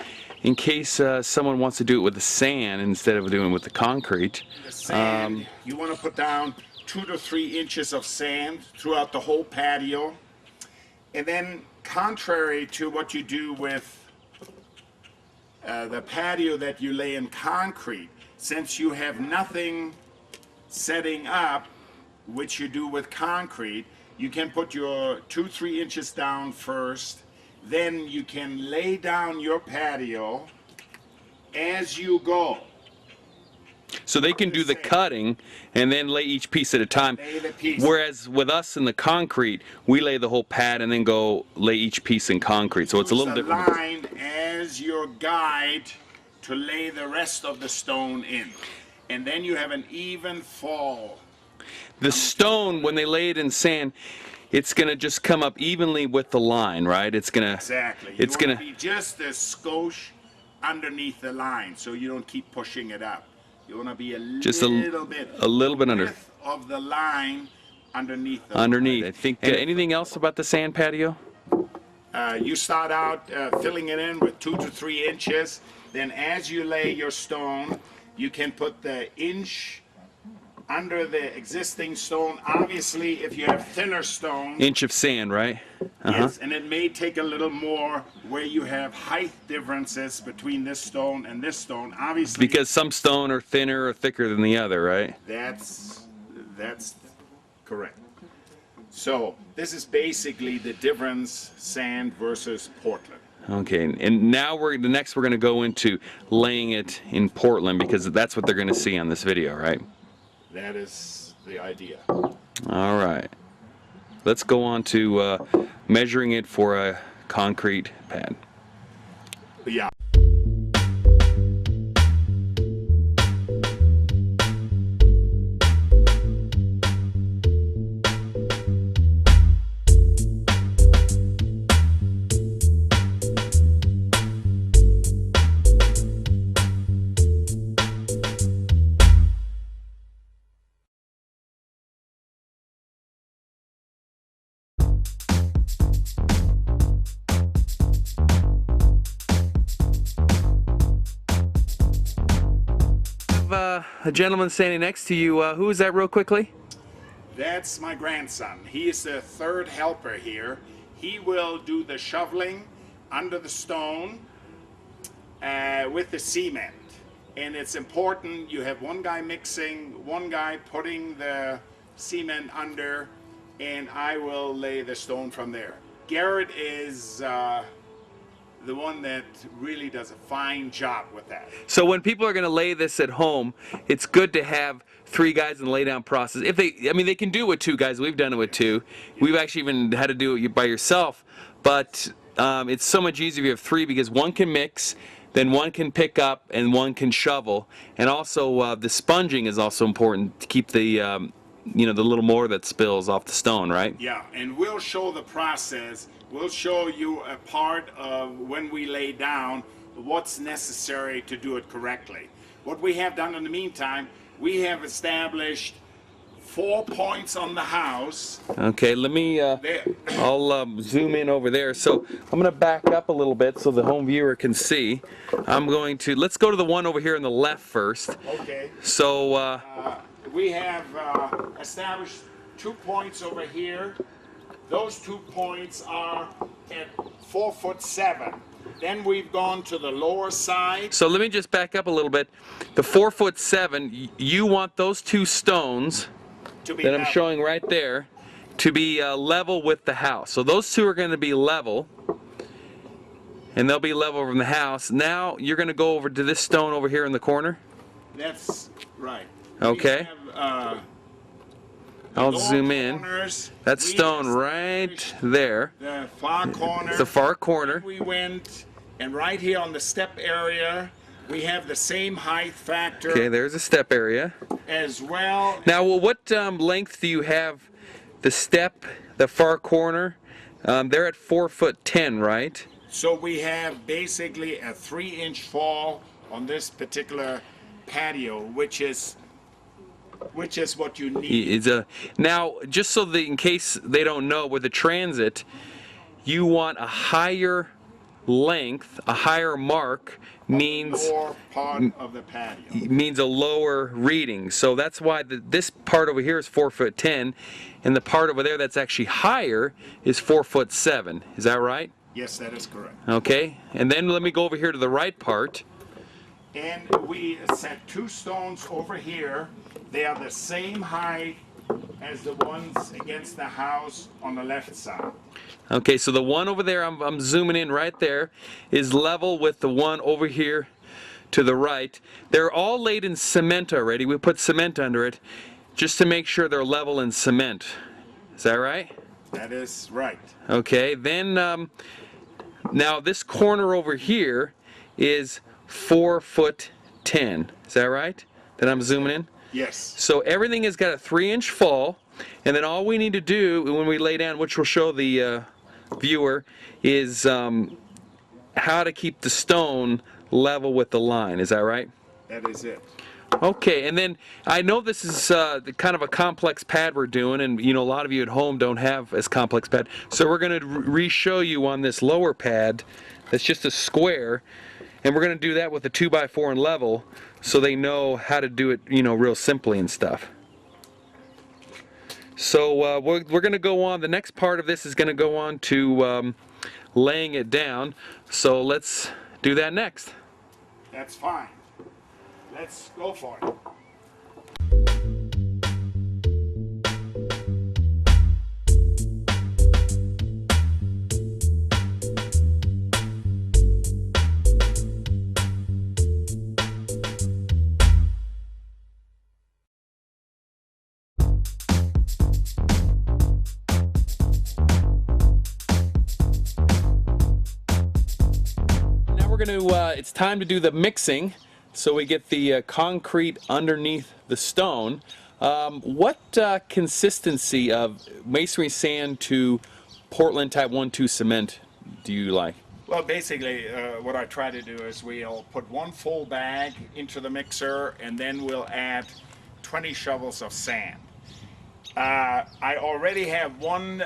in case someone wants to do it with the sand instead of doing it with the concrete. The sand, you want to put down 2 to 3 inches of sand throughout the whole patio. And then, contrary to what you do with the patio that you lay in concrete, since you have nothing setting up, which you do with concrete, you can put your 2-3 inches down first, then you can lay down your patio as you go. So they can do the cutting and then lay each piece at a time. Lay the piece. Whereas with us in the concrete, we lay the whole pad and then go lay each piece in concrete. So it's a little Use different. the line as your guide to lay the rest of the stone in. And then you have an even fall. The stone, when they lay it in sand, it's gonna just come up evenly with the line, right? It's gonna. Exactly. It's you gonna be just a skosh underneath the line, so you don't keep pushing it up. You want to be just little bit under. Width of the line underneath. Underneath. I think. Anything else about the sand patio? You start out filling it in with 2 to 3 inches. Then, as you lay your stone, you can put the inch under the existing stone. Obviously, if you have thinner stone, Inch of sand, right? yes, and it may take a little more where you have height differences between this stone and this stone. Obviously, Because some stone are thinner or thicker than the other, right? that's correct. So this is basically the difference: sand versus Portland. Okay, and now the next we're going to go into laying it in Portland because that's what they're going to see on this video, right? That is the idea. All right. Let's go on to measuring it for a concrete pad. Yeah. A gentleman standing next to you. Who is that, real quickly? That's my grandson. He is the third helper here. He will do the shoveling under the stone with the cement. And it's important you have one guy mixing, one guy putting the cement under, and I will lay the stone from there. Garrett is the one that really does a fine job with that. So when people are going to lay this at home, it's good to have 3 guys in the lay down process. If they can do it with 2 guys. We've done it with 2. We've actually even had to do it by yourself. But it's so much easier if you have 3 because one can mix, then one can pick up, and one can shovel. And also the sponging is also important to keep the the little more that spills off the stone, right? Yeah, and we'll show the process. We'll show you a part of when we lay down what's necessary to do it correctly. What we have done in the meantime, we have established 4 points on the house. Okay, let me, I'll zoom in over there. So I'm going to back up a little bit so the home viewer can see. Let's go to the one over here on the left first. Okay. So, we have established 2 points over here. Those 2 points are at 4'7". Then we've gone to the lower side. So let me just back up a little bit. The 4'7", you want those 2 stones To be that I'm level. showing right there to be level with the house. So those 2 are going to be level, and they'll be level from the house. Now you're going to go over to this stone over here in the corner. That's right. Okay. We have, I'll door zoom in. corners. That We stone established right there. The far corner. The far corner. We went And right here on the step area, we have the same height factor. Okay, there's a step area. As well. Now, well, what length do you have the step, the far corner? They're at 4'10", right? So we have basically a 3-inch fall on this particular patio, which is what you need. Now, just so in case they don't know, with the transit, you want a higher length, a higher mark means lower part of the patio. Means a lower reading. So that's why this part over here is 4'10", and the part over there that's actually higher is 4'7". Is that right? Yes, that is correct. Okay, and then let me go over here to the right part. And we set 2 stones over here. They are the same height as the ones against the house on the left side. Okay, so the one over there, I'm zooming in right there, is level with the one over here to the right. They're all laid in cement already. We put cement under it just to make sure they're level in cement. Is that right? That is right. Okay, then now this corner over here is 4'10". Is that right? That I'm zooming in? Yes. So everything has got a 3-inch fall, and then all we need to do when we lay down, which will show the viewer, is how to keep the stone level with the line. Is that right? That is it. Okay, and then I know this is kind of a complex pad we're doing, and a lot of you at home don't have as complex pad, so we're going to re-show you on this lower pad that's just a square, and we're going to do that with a 2x4 and level, so they know how to do it, real simply and stuff. So we're going to go on. The next part of this is going to go on to laying it down. So let's do that next. That's fine. Let's go for it. It's time to do the mixing, so we get the concrete underneath the stone. What consistency of masonry sand to Portland type 1-2 cement do you like? Well, basically what I try to do is we'll put 1 full bag into the mixer, and then we'll add 20 shovels of sand. I already have 1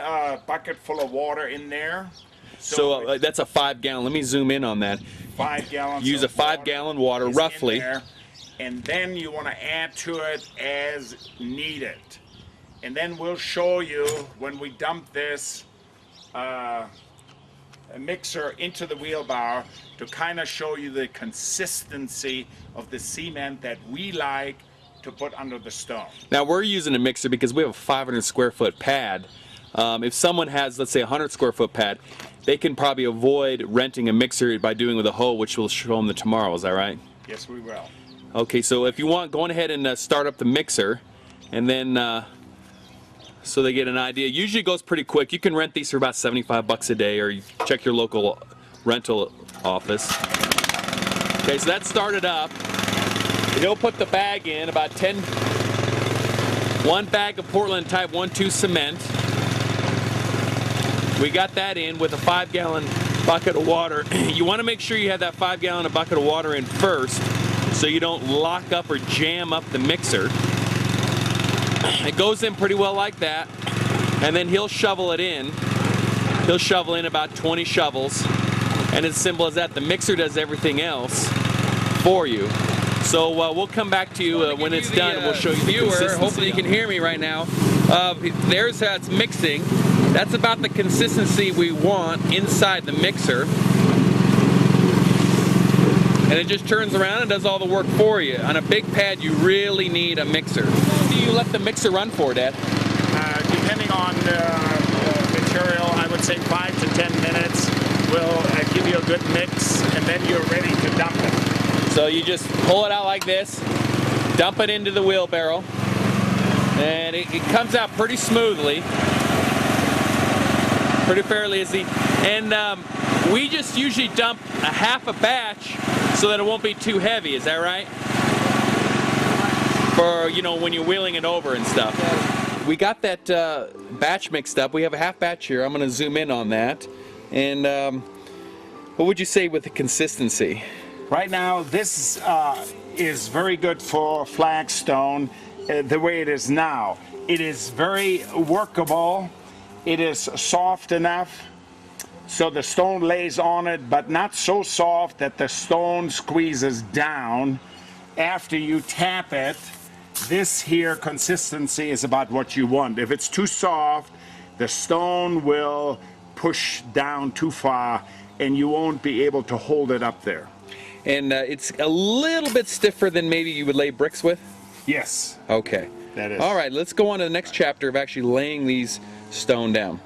bucket full of water in there. So that's a 5-gallon. Let me zoom in on that. 5 gallons. Use a 5-gallon water, roughly. And then you want to add to it as needed. And then we'll show you when we dump this mixer into the wheelbarrow to kind of show you the consistency of the cement that we like to put under the stone. Now we're using a mixer because we have a 500 square foot pad. If someone has, let's say, a 100 square foot pad, they can probably avoid renting a mixer by doing with a hoe, which we'll show them tomorrow. Is that right? Yes, we will. Okay, so if you want, go on ahead and start up the mixer, and then so they get an idea. Usually it goes pretty quick. You can rent these for about 75 bucks a day, or you check your local rental office. Okay, so that started up. And you'll put the bag in, about 1 bag of Portland type 1-2 cement. We got that in with a 5-gallon bucket of water. You want to make sure you have that 5-gallon bucket of water in first, so you don't lock up or jam up the mixer. It goes in pretty well like that, and then he'll shovel it in. He'll shovel in about 20 shovels, and it's simple as that. The mixer does everything else for you. So we'll come back to you when it's done, and we'll show you the consistency. Hopefully you can hear me right now. There's how it's mixing. That's about the consistency we want inside the mixer. And it just turns around and does all the work for you. On a big pad, you really need a mixer. How long do you let the mixer run for, Dad? Depending on the material, I would say 5 to 10 minutes will give you a good mix, and then you're ready to dump it. So you just pull it out like this, dump it into the wheelbarrow, and it comes out pretty smoothly. Pretty fairly easy. And we just usually dump a half a batch so that it won't be too heavy. Is that right? For, you know, when you're wheeling it over and stuff. We got that batch mixed up. We have a half batch here. I'm going to zoom in on that. And what would you say with the consistency? Right now, this is very good for Flagstone the way it is now. It is very workable. It is soft enough so the stone lays on it, but not so soft that the stone squeezes down. After you tap it, this here consistency is about what you want. If it's too soft, the stone will push down too far and you won't be able to hold it up there. And it's a little bit stiffer than maybe you would lay bricks with? Yes. Okay. That is. All right, let's go on to the next chapter of actually laying these stone down.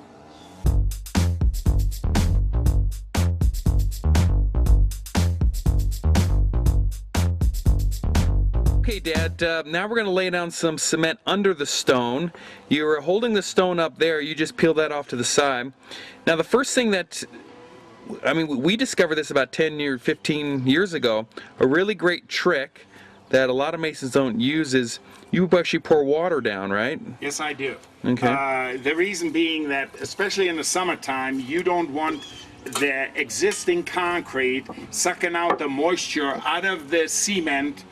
Okay, Dad, now we're going to lay down some cement under the stone. You were holding the stone up there, you just peel that off to the side. Now the first thing that, I mean, we discovered this about 15 years ago. A really great trick that a lot of masons don't use is you actually pour water down, right? Yes, I do. Okay. The reason being that, especially in the summertime, you don't want the existing concrete sucking out the moisture out of the cement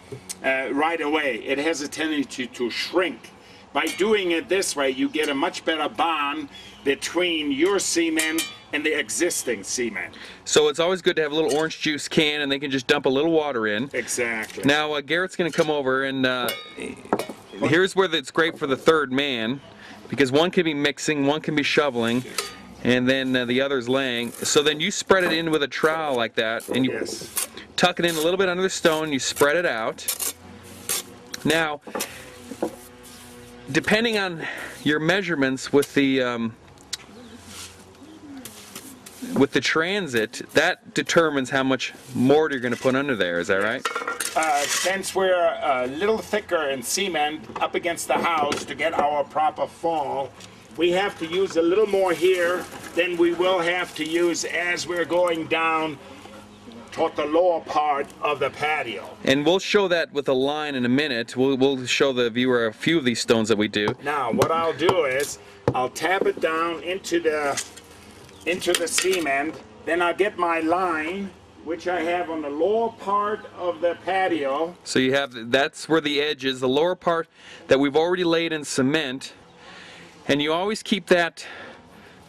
right away. It has a tendency to shrink. By doing it this way, you get a much better bond between your cement and the existing cement. So it's always good to have a little orange juice can and they can just dump a little water in. Exactly. Now Garrett's going to come over and here's where it's great for the third man, because one can be mixing, one can be shoveling, and then the other's laying. So then you spread it in with a trowel like that, and you tuck it in a little bit under the stone, you spread it out. Now, depending on your measurements with the transit, that determines how much mortar you're going to put under there. Is that right? Since we're a little thicker in cement up against the house to get our proper fall, we have to use a little more here than we will have to use as we're going down toward the lower part of the patio. And we'll show that with a line in a minute. We'll show the viewer a few of these stones that we do. Now, what I'll do is I'll tap it down into the cement, then I'll get my line, which I have on the lower part of the patio. So you have, that's where the edge is, the lower part that we've already laid in cement. And you always keep the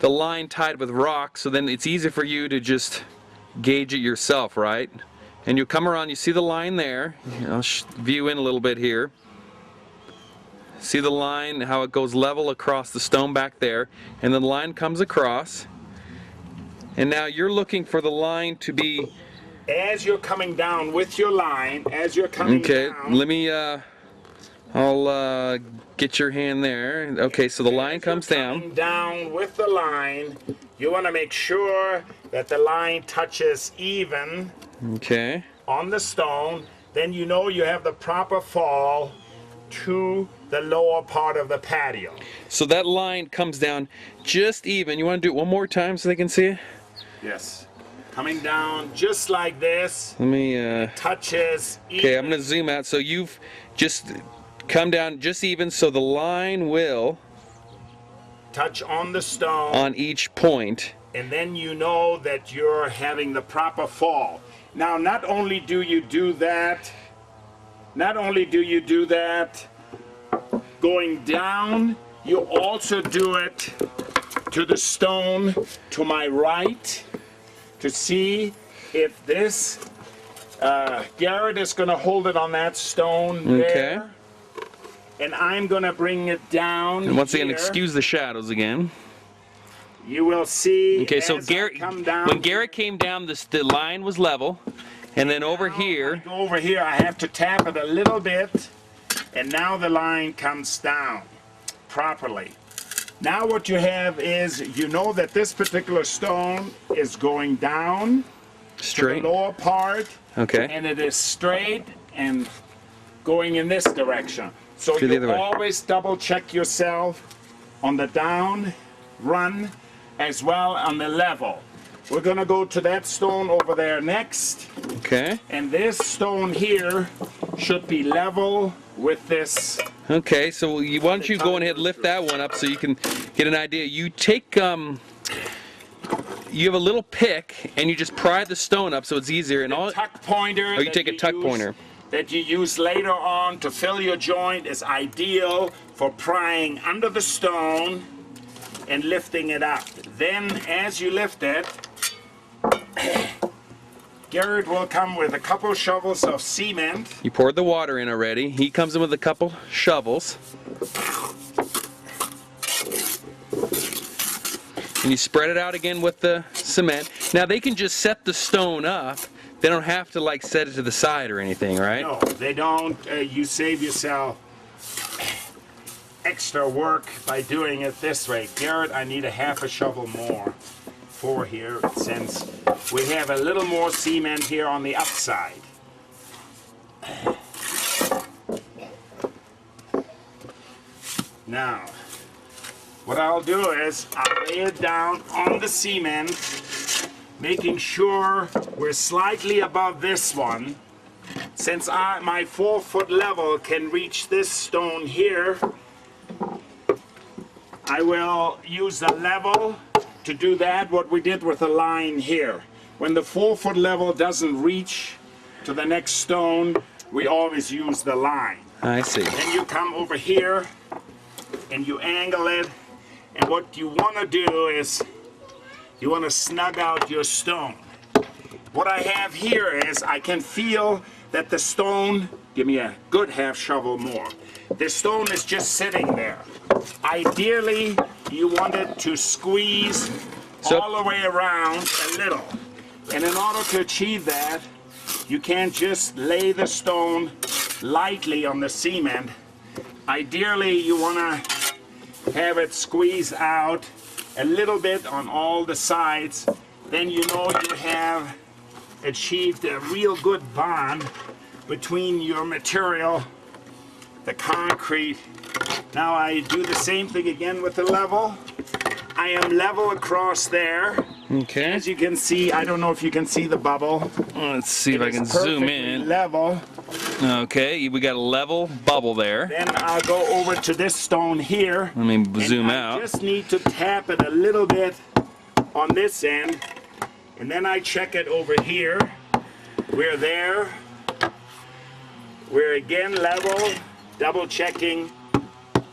line tied with rock, so then it's easy for you to just gauge it yourself, right? And you come around, you see the line there. I'll view in a little bit here. See the line, how it goes level across the stone back there, and then the line comes across. And now you're looking for the line to be... As you're coming down with your line, as you're coming down... Okay, let me, I'll get your hand there. Okay, so the line comes down. Coming down with the line, you want to make sure that the line touches even on the stone. Then you know you have the proper fall to the lower part of the patio. So that line comes down just even. You want to do it one more time so they can see it? Yes. Coming down just like this. Let me touches even. Okay, I'm going to zoom out. So you've just come down just even, so the line will touch on the stone on each point. And then you know that you're having the proper fall. Now, not only do you do that going down, you also do it to the stone to my right to see if this Garrett is going to hold it on that stone there. And I'm going to bring it down. And once again, excuse the shadows again. You will see. Okay, so when Garrett came down, the line was level, and then over here. Over here, I have to tap it a little bit, and now the line comes down properly. Now what you have is, you know that this particular stone is going down straight to the lower part, okay, and it is straight and going in this direction. So you always double check yourself on the down run as well on the level. We're gonna go to that stone over there next. Okay. And this stone here should be level with this. Okay, so why don't you go ahead and lift that one up so you can get an idea. You take, you have a little pick and you just pry the stone up so it's easier. And all Tuck pointer. Oh, you take a tuck pointer. That you use later on to fill your joint is ideal for prying under the stone and lifting it up. Then as you lift it, Garrett will come with a couple shovels of cement. You poured the water in already. He comes in with a couple shovels. And you spread it out again with the cement. Now they can just set the stone up. They don't have to like set it to the side or anything, right? No, they don't. You save yourself extra work by doing it this way. Garrett, I need a half a shovel more for here since we have a little more cement here on the upside. Now, what I'll do is I'll lay it down on the cement, making sure we're slightly above this one. Since my 4-foot level can reach this stone here, I will use the level to do that, what we did with the line here. When the 4-foot level doesn't reach to the next stone, we always use the line. I see. Then you come over here and you angle it, and what you want to do is you want to snug out your stone. What I have here is I can feel that the stone, give me a good half shovel more. The stone is just sitting there. Ideally, you want it to squeeze all the way around a little. And in order to achieve that, you can't just lay the stone lightly on the cement. Ideally, you want to have it squeeze out a little bit on all the sides. Then you know you have achieved a real good bond between your material, the concrete. Now I do the same thing again with the level. I am level across there. Okay. As you can see, I don't know if you can see the bubble. Let's see if I can zoom in. Level. Okay, we got a level bubble there. Then I'll go over to this stone here. Let me zoom out. I just need to tap it a little bit on this end, and then I check it over here. We're there. We're again level, double checking.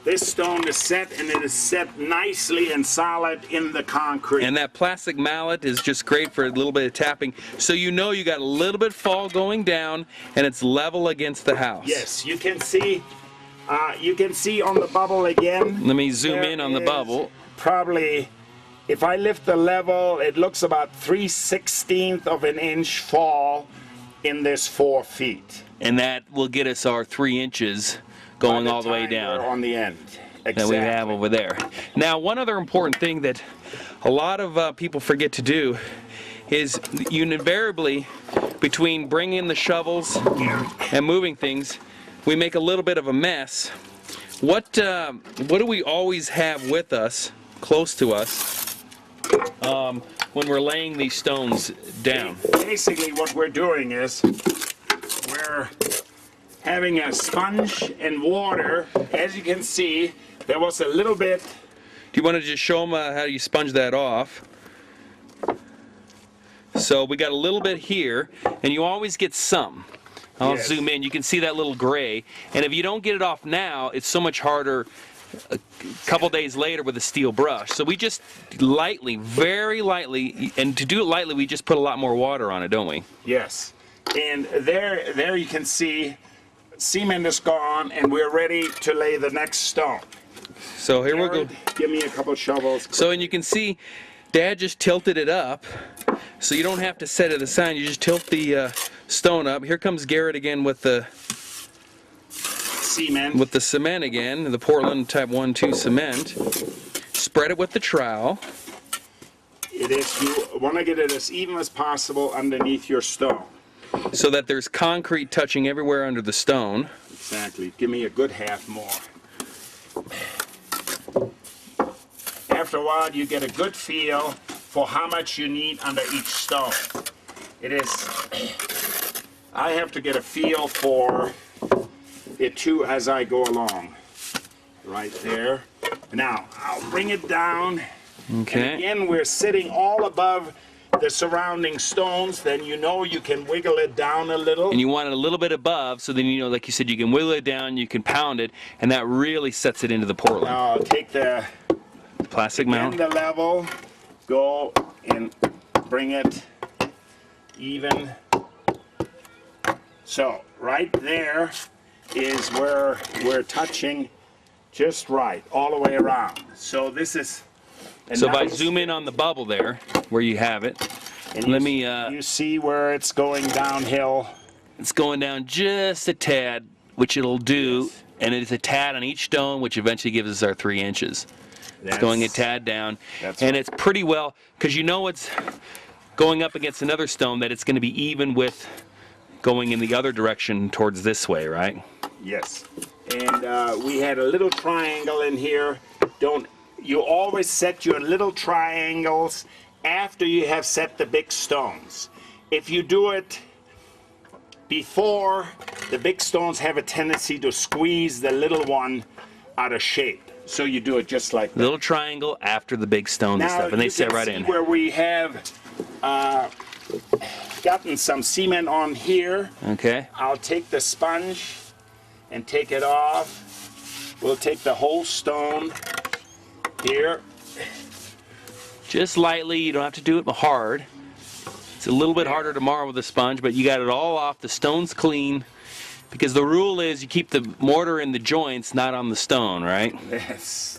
This stone is set, and it is set nicely and solid in the concrete. And that plastic mallet is just great for a little bit of tapping. So you know you got a little bit fall going down, and it's level against the house. Yes, you can see on the bubble again. Let me zoom in on the bubble. Probably, if I lift the level, it looks about 3/16 of an inch fall in this 4 feet. And that will get us our 3 inches going all the way down on the end. Exactly. That we have over there. Now, one other important thing that a lot of people forget to do is you invariably, between bringing in the shovels and moving things, we make a little bit of a mess. What do we always have with us, close to us, when we're laying these stones down? Basically, what we're doing is we're having a sponge and water. As you can see, there was a little bit. Do you want to just show them how you sponge that off? So we got a little bit here, and you always get some. I'll zoom in. You can see that little gray. And if you don't get it off now, it's so much harder a couple days later with a steel brush. So we just lightly, very lightly, and to do it lightly, we just put a lot more water on it, don't we? Yes. And there you can see cement is gone, and we're ready to lay the next stone. So here we'll go. Give me a couple shovels. So, and you can see Dad just tilted it up, so you don't have to set it aside. You just tilt the stone up. Here comes Garrett again with the cement. With the cement again, the Portland Type 1-2 cement. Spread it with the trowel. It is, you want to get it as even as possible underneath your stone. So that there's concrete touching everywhere under the stone. Exactly. Give me a good half more. After a while, you get a good feel for how much you need under each stone. It is, I have to get a feel for it too as I go along. Right there. Now, I'll bring it down. Okay. And again, we're sitting all above the surrounding stones, then you know you can wiggle it down a little. And you want it a little bit above, so then you know, like you said, you can wiggle it down, you can pound it, and that really sets it into the Portland. Now I'll take the Plastic mount. the level, go and bring it even. So right there is where we're touching just right, all the way around. So this is. So if I zoom in on the bubble there, where you have it, and let you see where it's going downhill. It's going down just a tad, which it'll do, and it's a tad on each stone, which eventually gives us our 3 inches. It's going a tad down, and it's pretty well, because you know it's going up against another stone that it's going to be even with going in the other direction towards this way, right? Yes. And we had a little triangle in here. You always set your little triangles after you have set the big stones. If you do it before, the big stones have a tendency to squeeze the little one out of shape. So you do it just like that. Little triangle after the big stones and stuff, and they set right in. Where we have gotten some cement on here. Okay. I'll take the sponge and take it off. We'll take the whole stone here. Just lightly, you don't have to do it hard. It's a little bit harder tomorrow with the sponge, but you got it all off, the stone's clean, because the rule is you keep the mortar in the joints, not on the stone, right? Yes.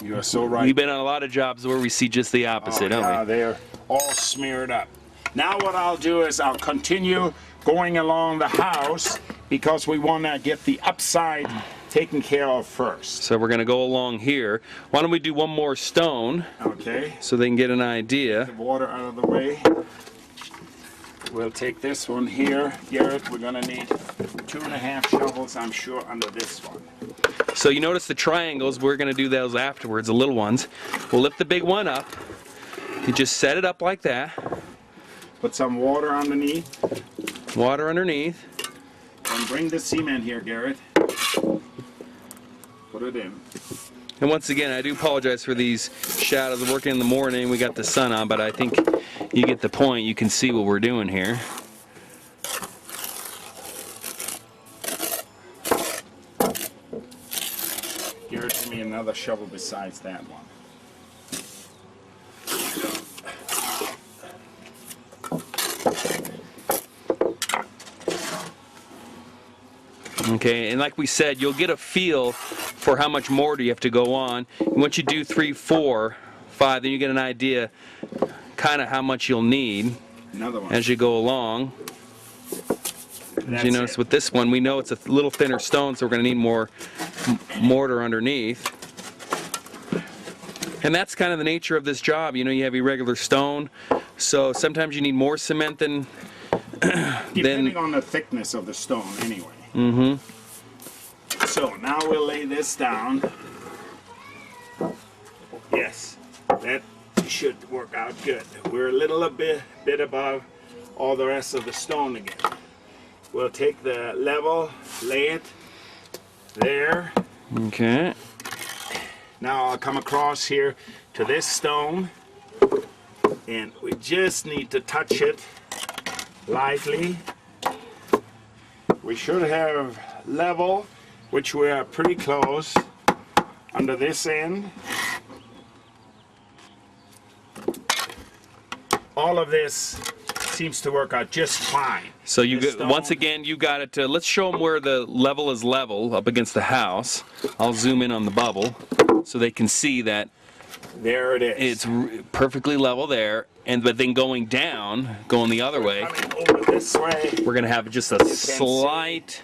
You are so right. We've been on a lot of jobs where we see just the opposite, don't we? They're all smeared up. Now what I'll do is I'll continue going along the house because we want to get the upside taken care of first. So we're going to go along here. Why don't we do one more stone? Okay. So they can get an idea. The water out of the way. We'll take this one here. Garrett, we're going to need 2.5 shovels, I'm sure, under this one. So you notice the triangles, we're going to do those afterwards, the little ones. We'll lift the big one up. You just set it up like that. Put some water underneath. Water underneath. And bring the cement here, Garrett. Put it in. And once again, I do apologize for these shadows. We're working in the morning, we got the sun on, but I think you get the point. You can see what we're doing here. Garrett, give me another shovel besides that one. Okay, and like we said, you'll get a feel for how much mortar you have to go on. And once you do 3, 4, 5, then you get an idea kind of how much you'll need as you go along. As you notice with this one, we know it's a little thinner stone, so we're going to need more mortar underneath. And that's kind of the nature of this job. You know, you have irregular stone, so sometimes you need more cement than... Depending on the thickness of the stone, anyway. Mm-hmm. So now we'll lay this down. Yes, that should work out good. We're a little bit above all the rest of the stone again. We'll take the level, lay it there. Okay. Now I'll come across here to this stone, and we just need to touch it lightly. We should have level, which we are pretty close under this end. All of this seems to work out just fine. So you get, once again, you got it to, let's show them where the level is level up against the house. I'll zoom in on the bubble so they can see that there it is. It's perfectly level there, but then going down, going the other way, over this way, we're going to have just a slight.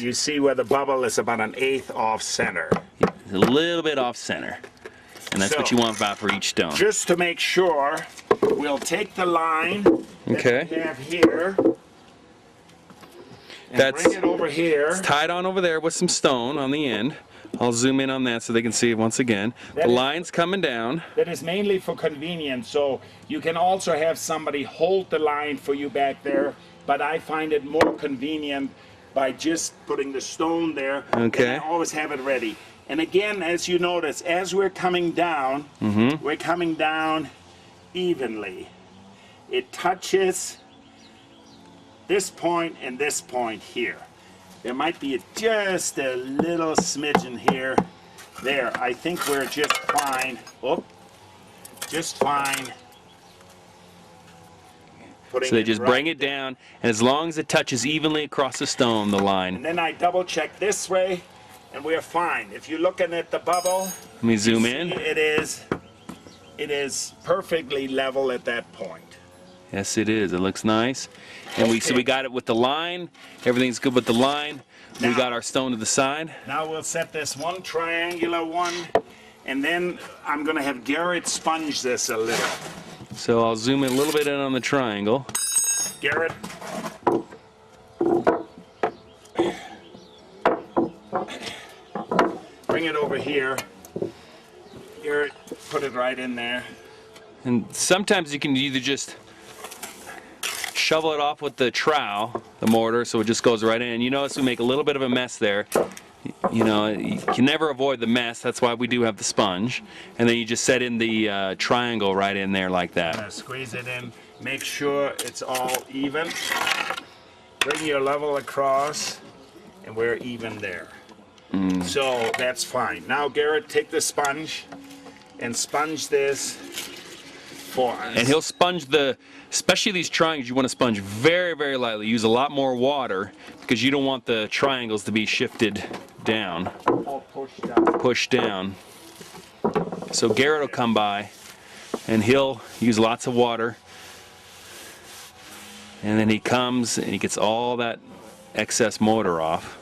You see where the bubble is about 1/8 off center. A little bit off center. And that's what you want about for each stone. Just to make sure, we'll take the line that we have here and bring it over here. It's tied on over there with some stone on the end. I'll zoom in on that so they can see it once again. The line's coming down. That is mainly for convenience, so you can also have somebody hold the line for you back there, but I find it more convenient by just putting the stone there. Okay. And I always have it ready. And again, as you notice, as we're coming down, we're coming down evenly. It touches this point and this point here. There might be just a little smidgen here. There, I think we're just fine. Oh, just fine. So they just bring it down, and as long as it touches evenly across the stone, the line. And then I double check this way, and we're fine. If you're looking at the bubble, let me zoom in. It is perfectly level at that point. Yes, it is. It looks nice. And so we got it with the line. Everything's good with the line. We got our stone to the side. Now we'll set this one triangular one, and then I'm going to have Garrett sponge this a little. So I'll zoom in a little bit in on the triangle. Garrett. Bring it over here. Garrett, put it right in there. And sometimes you can either just shovel it off with the trowel, the mortar, so it just goes right in. You notice we make a little bit of a mess there. You know, you can never avoid the mess. That's why we do have the sponge. And then you just set in the triangle right in there like that. Squeeze it in. Make sure it's all even. Bring your level across, and we're even there. So that's fine. Now, Garrett, take the sponge and sponge this for us. And he'll sponge especially these triangles, you want to sponge very, very lightly. Use a lot more water because you don't want the triangles to be shifted down. Or pushed down. Pushed down. So Garrett will come by and he'll use lots of water. And then he comes and he gets all that excess mortar off.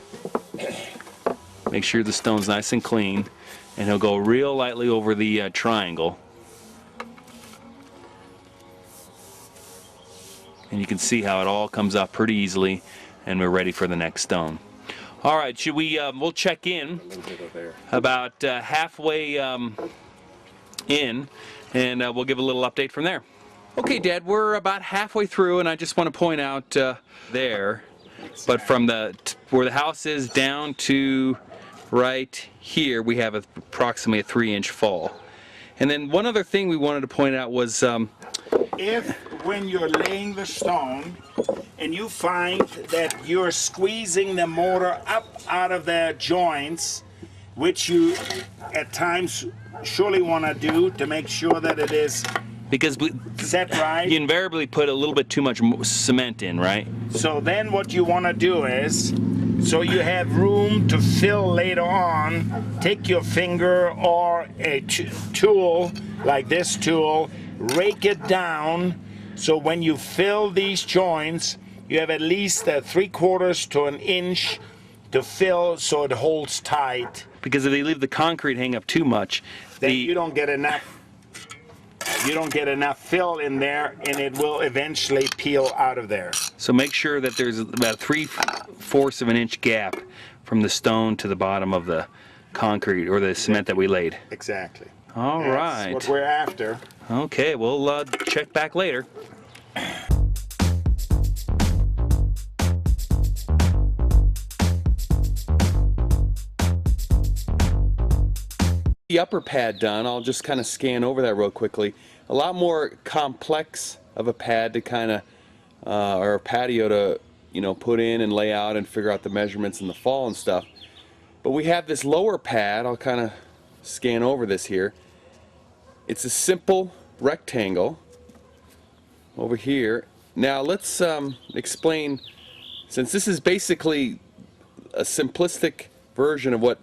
Make sure the stone's nice and clean. And he'll go real lightly over the triangle. And you can see how it all comes up pretty easily, and we're ready for the next stone. All right, should we? We'll check in about halfway in, and we'll give a little update from there. Okay, Dad, we're about halfway through, and I just want to point out there, but from where the house is down to right here, we have approximately a 3-inch fall. And then one other thing we wanted to point out was. If when you're laying the stone and you find that you're squeezing the mortar up out of the joints, which you at times surely want to do to make sure that it is set right. You invariably put a little bit too much cement in, right? So then what you want to do is, so you have room to fill later on, take your finger or a tool like this tool, rake it down, so when you fill these joints, you have at least 3/4 to an inch to fill so it holds tight. Because if they leave the concrete hang up too much, then you don't get enough. You don't get enough fill in there, and it will eventually peel out of there. So make sure that there's about 3/4 of an inch gap from the stone to the bottom of the concrete or the cement that we laid. Exactly. All right. That's what we're after. Okay, we'll check back later. The upper pad done, I'll just kind of scan over that real quickly. A lot more complex of a pad to kind of, or a patio to, you know, put in and lay out and figure out the measurements and the fall and stuff. But we have this lower pad, I'll kind of scan over this here. It's a simple rectangle over here. Now let's explain, since this is basically a simplistic version of what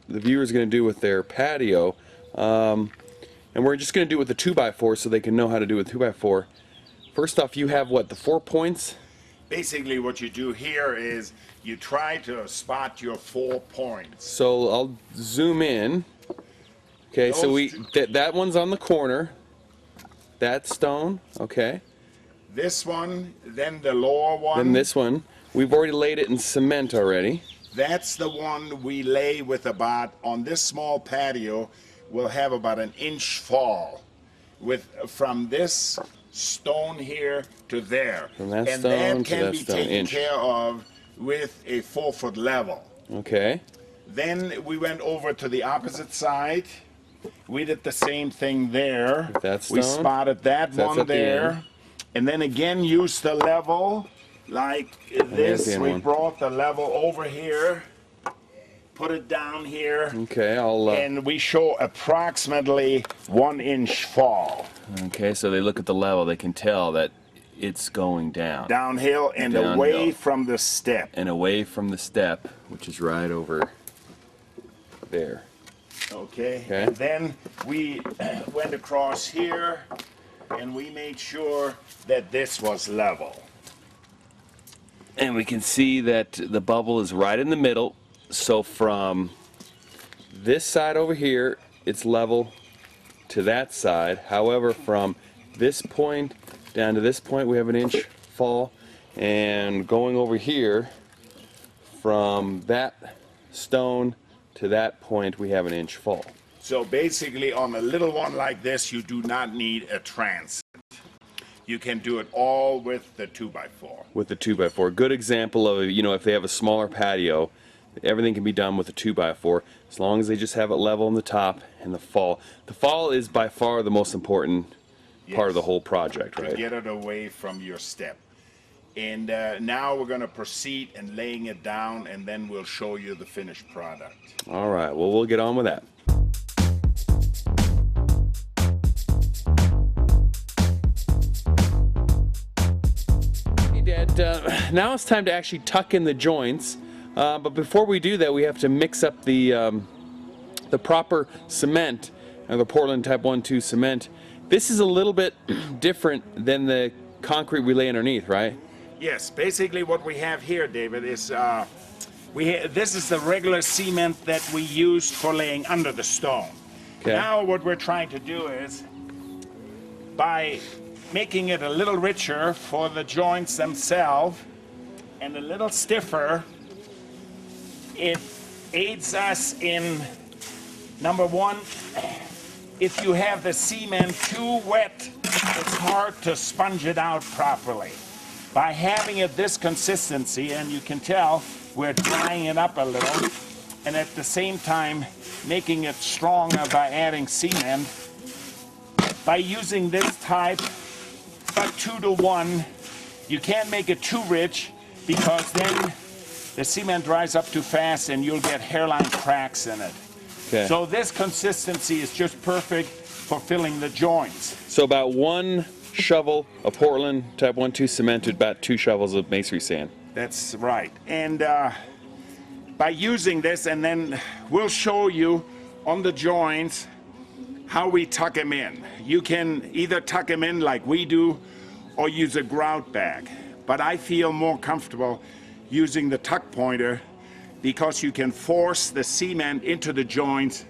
the viewer is going to do with their patio, and we're just going to do it with the 2x4 so they can know how to do it with 2x4. First off, you have what, the 4 points? Basically what you do here is you try to spot your 4 points. So I'll zoom in. Okay, so that one's on the corner. That stone, okay. This one, then the lower one. Then this one. We've already laid it in cement already. That's the one we lay with about, on this small patio, we'll have about an inch fall from this stone here to there. From that and stone that to can that be stone, taken inch. care of with a 4-foot level. Okay. Then we went over to the opposite side. We did the same thing there. With that We stone? spotted that That's one at the there. end. And then again used the level like there's the this. end We one. brought the level over here, put it down here, Okay, I'll. and we show approximately 1 inch fall. Okay, so they look at the level, they can tell that it's going down. Downhill and Downhill. away from the step. And away from the step, which is right over there. Okay. Okay. And then we went across here and we made sure that this was level. And we can see that the bubble is right in the middle. So from this side over here, it's level to that side. However, from this point down to this point, we have an inch fall. And going over here, from that stone to that point, we have an inch fall. So basically on a little one like this, you do not need a transit. You can do it all with the 2x4. With the 2x4. Good example of, if they have a smaller patio, everything can be done with a 2x4 as long as they just have it level on the top and the fall. The fall is by far the most important part of the whole project, right? To get it away from your step. And now we're going to proceed in laying it down, and then we'll show you the finished product. All right, well, we'll get on with that. Hey, Dad, now it's time to actually tuck in the joints. But before we do that, we have to mix up the proper cement, the Portland Type 1-2 cement. This is a little bit different than the concrete we lay underneath, right? Yes, basically what we have here, David, is this is the regular cement that we used for laying under the stone. Okay. Now what we're trying to do is, by making it a little richer for the joints themselves and a little stiffer, it aids us in, number one, if you have the cement too wet, it's hard to sponge it out properly. By having it this consistency, and you can tell we're drying it up a little, and at the same time making it stronger by adding cement. By using this type, about 2-to-1, you can't make it too rich because then the cement dries up too fast and you'll get hairline cracks in it. Okay. So this consistency is just perfect for filling the joints. So about 1 shovel of Portland Type 1-2 cement to about 2 shovels of masonry sand. That's right. And by using this, and then we'll show you on the joints how we tuck them in. You can either tuck them in like we do or use a grout bag. But I feel more comfortable using the tuck pointer because you can force the cement into the joints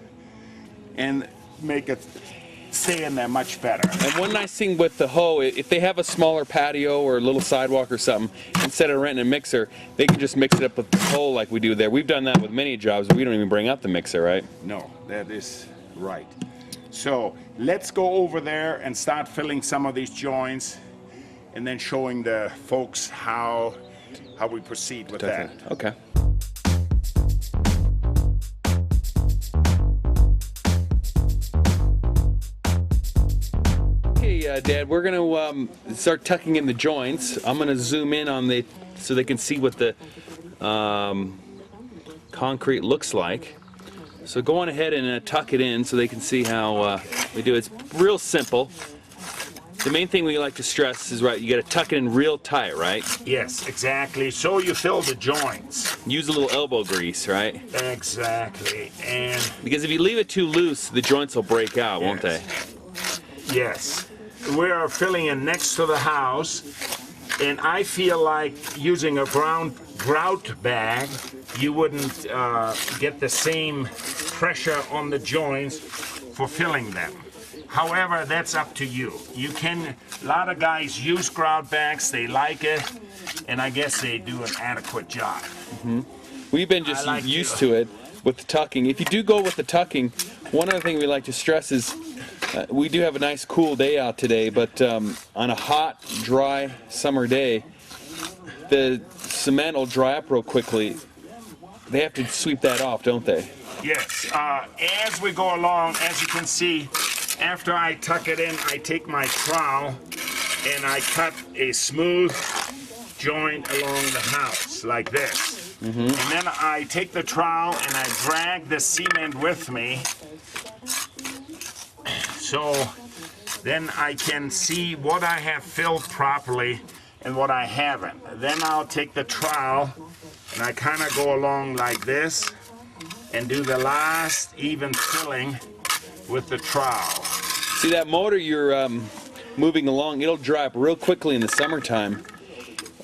and make it stay in there much better. And one nice thing with the hoe, if they have a smaller patio or a little sidewalk or something, instead of renting a mixer, they can just mix it up with the hoe like we do there. We've done that with many jobs. We don't even bring out the mixer, right? No, that is right. So let's go over there and start filling some of these joints and then showing the folks how we proceed with that. Okay. Dad, we're going to start tucking in the joints. I'm going to zoom in on so they can see what the concrete looks like. So go on ahead and tuck it in so they can see how we do it. It's real simple. The main thing we like to stress is, right, you got to tuck it in real tight, right? Yes, exactly. So you fill the joints. Use a little elbow grease, right? Exactly. And because if you leave it too loose, the joints will break out, won't they? Yes. We are filling in next to the house, and I feel like using a grout bag, you wouldn't get the same pressure on the joints for filling them. However, that's up to you. A lot of guys use grout bags, they like it, and I guess they do an adequate job. We've been just used to it with the tucking. If you do go with the tucking, one other thing we like to stress is we do have a nice cool day out today, but on a hot, dry summer day, the cement will dry up real quickly. They have to sweep that off, don't they? Yes. As we go along, as you can see, after I tuck it in, I take my trowel and I cut a smooth joint along the house like this. And then I take the trowel and I drag the cement with me, so then I can see what I have filled properly and what I haven't. Then I'll take the trowel and I kind of go along like this and do the last even filling with the trowel. See that motor you're moving along, it'll dry up real quickly in the summertime.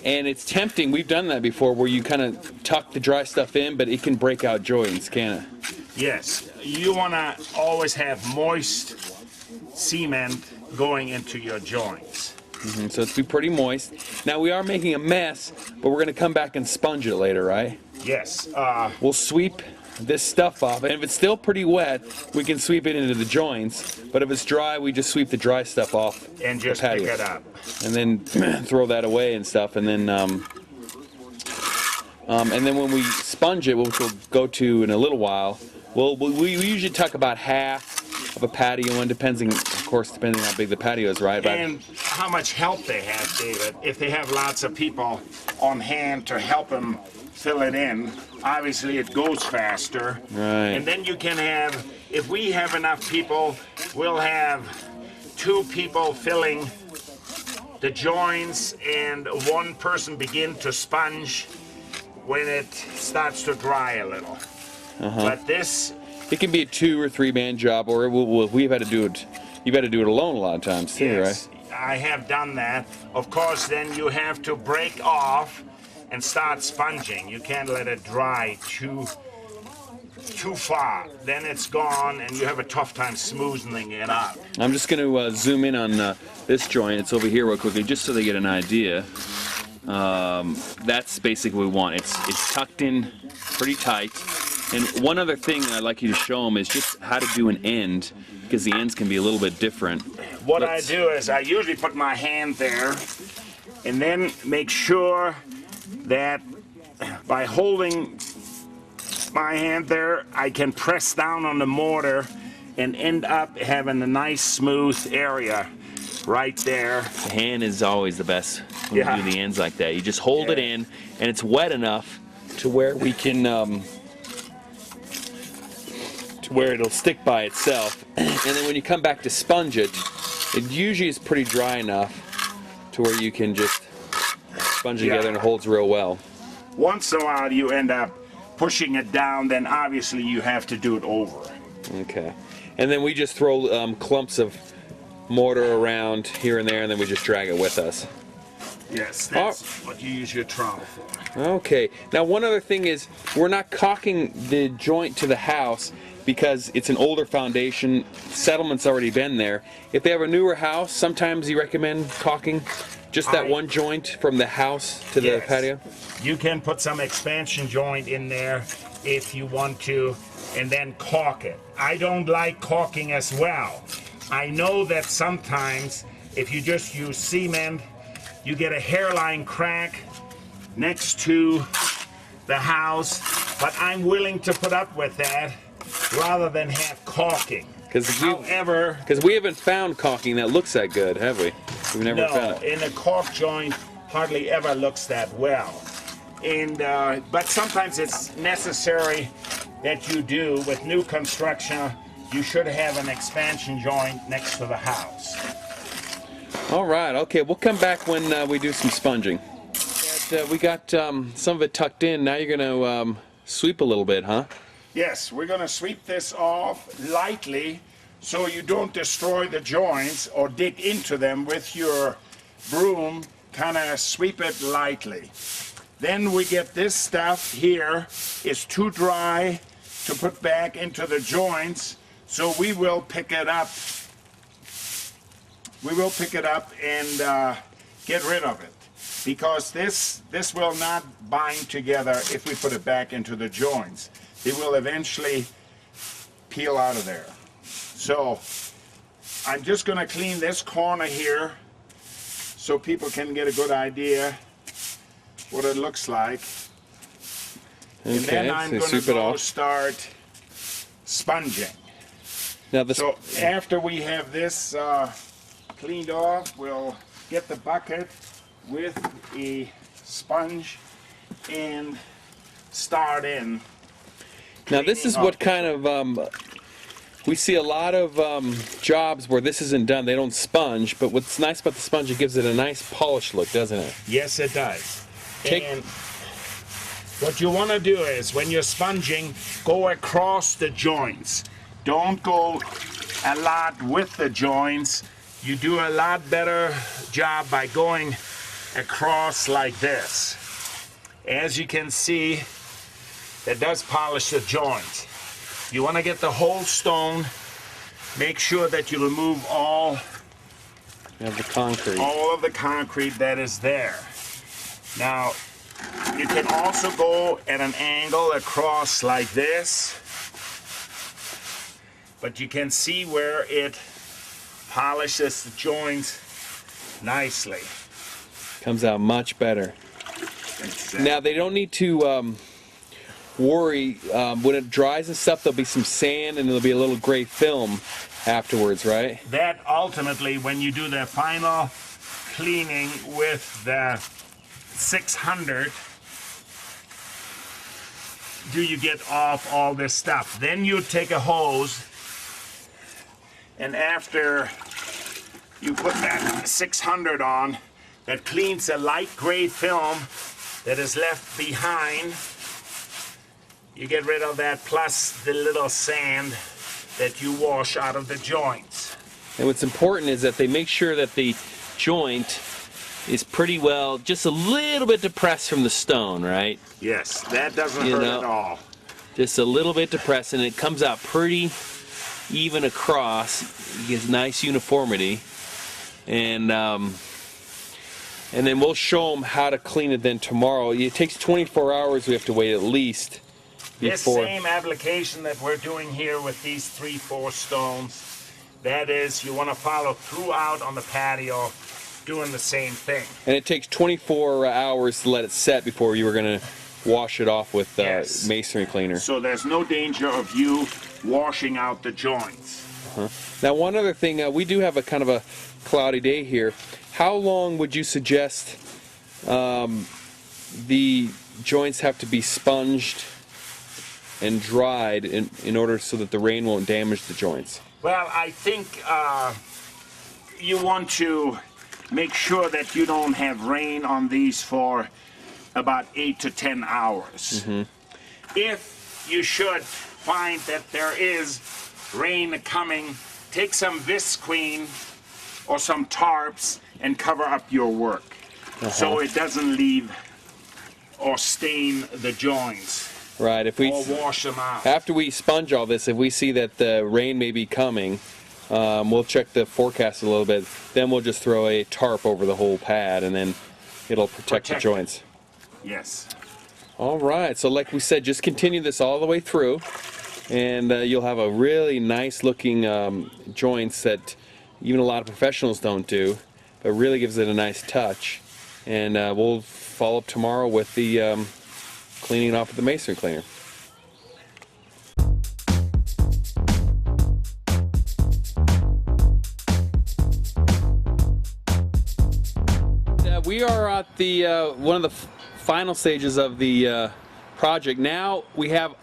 And it's tempting, we've done that before, where you kind of tuck the dry stuff in, but it can break out joints, can't it? Yes, you want to always have moist cement going into your joints. So it's be pretty moist. Now we are making a mess, but we're going to come back and sponge it later, right? Yes. We'll sweep this stuff off, and if it's still pretty wet, we can sweep it into the joints, but if it's dry, we just sweep the dry stuff off And just the pick patio. it up. And then throw that away and stuff, and then when we sponge it, which we'll go to in a little while, we usually tuck about half of a patio in, depending on how big the patio is, right? And how much help they have, David. If they have lots of people on hand to help them fill it in, obviously it goes faster. Right. And then you can have, if we have enough people, we'll have 2 people filling the joints and 1 person begin to sponge when it starts to dry a little. But this, it can be a 2 or 3 man job, or we've had to do it. You've had to do it alone a lot of times too, yes, right? I have done that. Of course, then you have to break off and start sponging. You can't let it dry too far. Then it's gone, and you have a tough time smoothing it up. I'm just going to zoom in on this joint. It's over here real quickly, just so they get an idea. That's basically what we want. It's tucked in pretty tight. And one other thing I'd like you to show them is just how to do an end, because the ends can be a little bit different. What I do is I usually put my hand there, and then make sure that by holding my hand there, I can press down on the mortar and end up having a nice smooth area right there. The hand is always the best when you do the ends like that. You just hold it in, and it's wet enough to where we can, to where it'll stick by itself. And then when you come back to sponge it, it usually is pretty dry enough to where you can just sponge it together and it holds real well. Once in a while you end up pushing it down, then obviously you have to do it over. Okay. And then we just throw clumps of mortar around here and there, and then we just drag it with us. Yes, that's what you use your trowel for. Okay. Now one other thing is, we're not caulking the joint to the house because it's an older foundation. Settlement's already been there. If they have a newer house, sometimes you recommend caulking just that one joint from the house to the patio? You can put some expansion joint in there if you want to, and then caulk it. I don't like caulking as well. I know that sometimes if you just use cement, you get a hairline crack next to the house, but I'm willing to put up with that rather than have caulking. However, because we haven't found caulking that looks that good, have we? We've never found it. And a caulk joint hardly ever looks that well. And but sometimes it's necessary that you do. With new construction, you should have an expansion joint next to the house. All right, okay, we'll come back when we do some sponging. We got some of it tucked in. Now you're going to sweep a little bit, huh? Yes, we're going to sweep this off lightly so you don't destroy the joints or dig into them with your broom. Kind of sweep it lightly. Then we get this stuff here is too dry to put back into the joints, so we will pick it up. We will pick it up and get rid of it. because this will not bind together if we put it back into the joints. They will eventually peel out of there. So I'm just going to clean this corner here so people can get a good idea what it looks like. Okay, and then I'm going to go start sponging. Now so after we have this cleaned off, we'll get the bucket with a sponge and start in. Now this is what kind of, we see a lot of jobs where this isn't done, they don't sponge, but what's nice about the sponge, it gives it a nice polished look, doesn't it? Yes, it does. And what you want to do is, when you're sponging, go across the joints. Don't go a lot with the joints. You do a lot better job by going across like this. As you can see, it does polish the joint. You want to get the whole stone. Make sure that you remove all of the concrete that is there. Now, you can also go at an angle across like this, but you can see where it polishes the joints nicely. Comes out much better. Exactly. Now they don't need to worry when it dries and stuff. There'll be some sand and there'll be a little gray film afterwards, right? That ultimately, when you do the final cleaning with the 600, you get off all this stuff. Then you take a hose, and after you put that 600 on, that cleans the light gray film that is left behind. You get rid of that, plus the little sand that you wash out of the joints. And what's important is that they make sure that the joint is pretty well, just a little bit depressed from the stone, right? Yes, that doesn't hurt at all. Just a little bit depressed, and it comes out pretty even across. It gives nice uniformity, and then we'll show them how to clean it then tomorrow. It takes 24 hours. We have to wait at least before. This same application that we're doing here with these 3-4 stones, that is, you want to follow throughout on the patio, doing the same thing. And it takes 24 hours to let it set before you were going to wash it off with masonry cleaner. So there's no danger of you washing out the joints. Now one other thing, we do have a kind of a cloudy day here. How long would you suggest the joints have to be sponged and dried in order so that the rain won't damage the joints? Well, I think you want to make sure that you don't have rain on these for about 8 to 10 hours. If you should find that there is rain coming, take some visqueen or some tarps and cover up your work so it doesn't leave or stain the joints. Right. If we or wash them out. After we sponge all this, if we see that the rain may be coming, we'll check the forecast a little bit. Then we'll just throw a tarp over the whole pad, and then it'll protect the joints. Yes. All right. So like we said, just continue this all the way through, and you'll have a really nice looking joints that even a lot of professionals don't do, but really gives it a nice touch. And we'll follow up tomorrow with the cleaning it off with the masonry cleaner. We are at the one of the final stages of the project. Now we have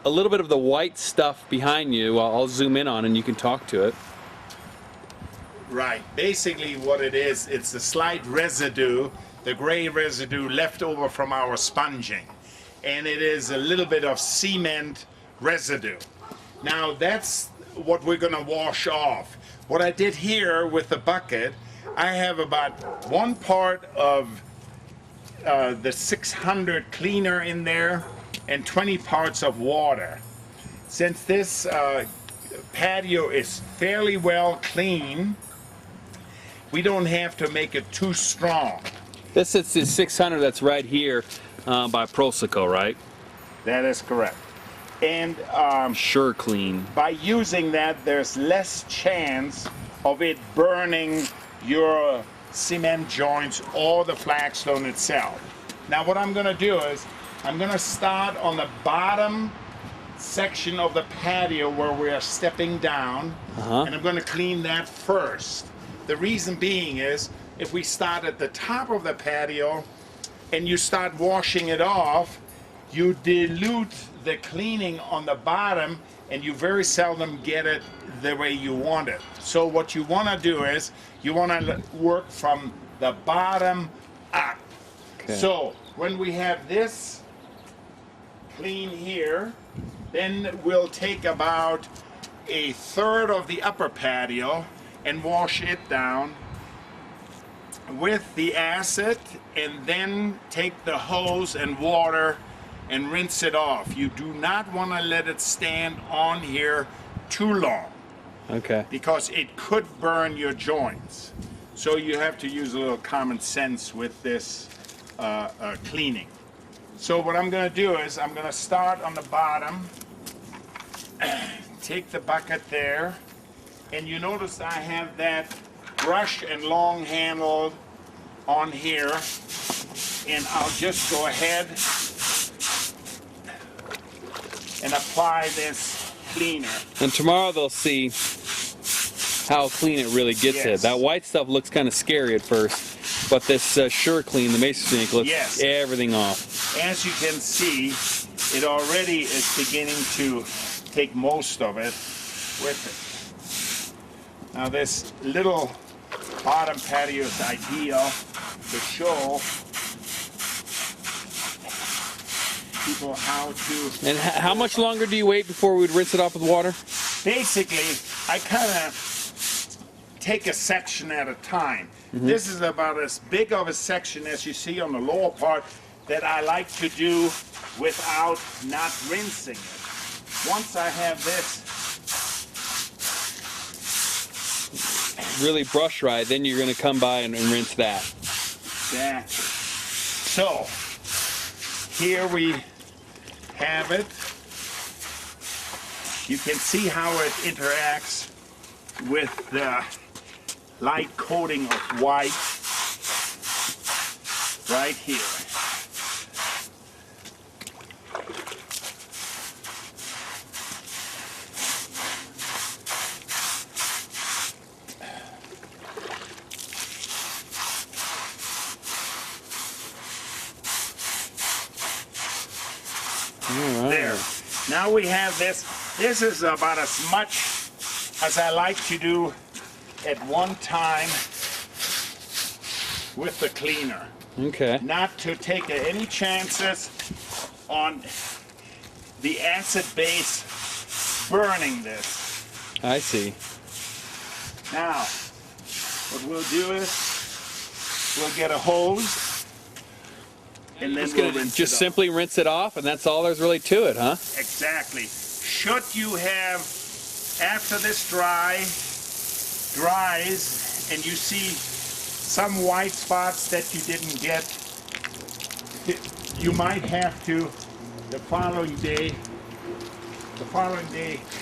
a little bit of the white stuff behind you. I'll zoom in on and you can talk to it. Right. Basically what it is, it's the slight residue, the gray residue left over from our sponging. And it is a little bit of cement residue. Now that's what we're going to wash off. What I did here with the bucket, I have about 1 part of the 600 cleaner in there and 20 parts of water. Since this patio is fairly well clean, we don't have to make it too strong. This is the 600 that's right here by Proseco, right? That is correct. And Sure clean. by using that, there's less chance of it burning your cement joints or the flagstone itself. Now what I'm going to do is I'm going to start on the bottom section of the patio where we are stepping down, and I'm going to clean that first. The reason being is if we start at the top of the patio and you start washing it off, you dilute the cleaning on the bottom and you very seldom get it the way you want it. So what you want to do is you want to work from the bottom up. Okay. So when we have this clean here, then we'll take about a third of the upper patio and wash it down with the acid, and then take the hose and water and rinse it off. You do not want to let it stand on here too long. Okay. Because it could burn your joints. So you have to use a little common sense with this cleaning. So what I'm going to do is I'm going to start on the bottom, take the bucket there, and you notice I have that brush and long handle on here, and I'll just go ahead and apply this cleaner. And tomorrow they'll see how clean it really gets Yes. it. That white stuff looks kind of scary at first, but this Sure Clean, the Mason Sink, looks Yes. everything off. As you can see, it already is beginning to take most of it with it. Now this little bottom patio is ideal to show people how to... And how much longer do you wait before we'd rinse it off with water? Basically, I kind of take a section at a time. This is about as big of a section as you see on the lower part that I like to do without not rinsing it. Once I have this Really brush right, then you're going to come by and rinse that. Exactly. So, here we have it. You can see how it interacts with the light coating of white right here. There. Now we have this. This is about as much as I like to do at one time with the cleaner. Okay. Not to take any chances on the acid base burning this. I see. Now, what we'll do is we'll get a hose and then we'll rinse Just it off. simply rinse it off, and that's all there's really to it, huh? Exactly. Should you have, after this dries, and you see some white spots that you didn't get, you might have to, the following day,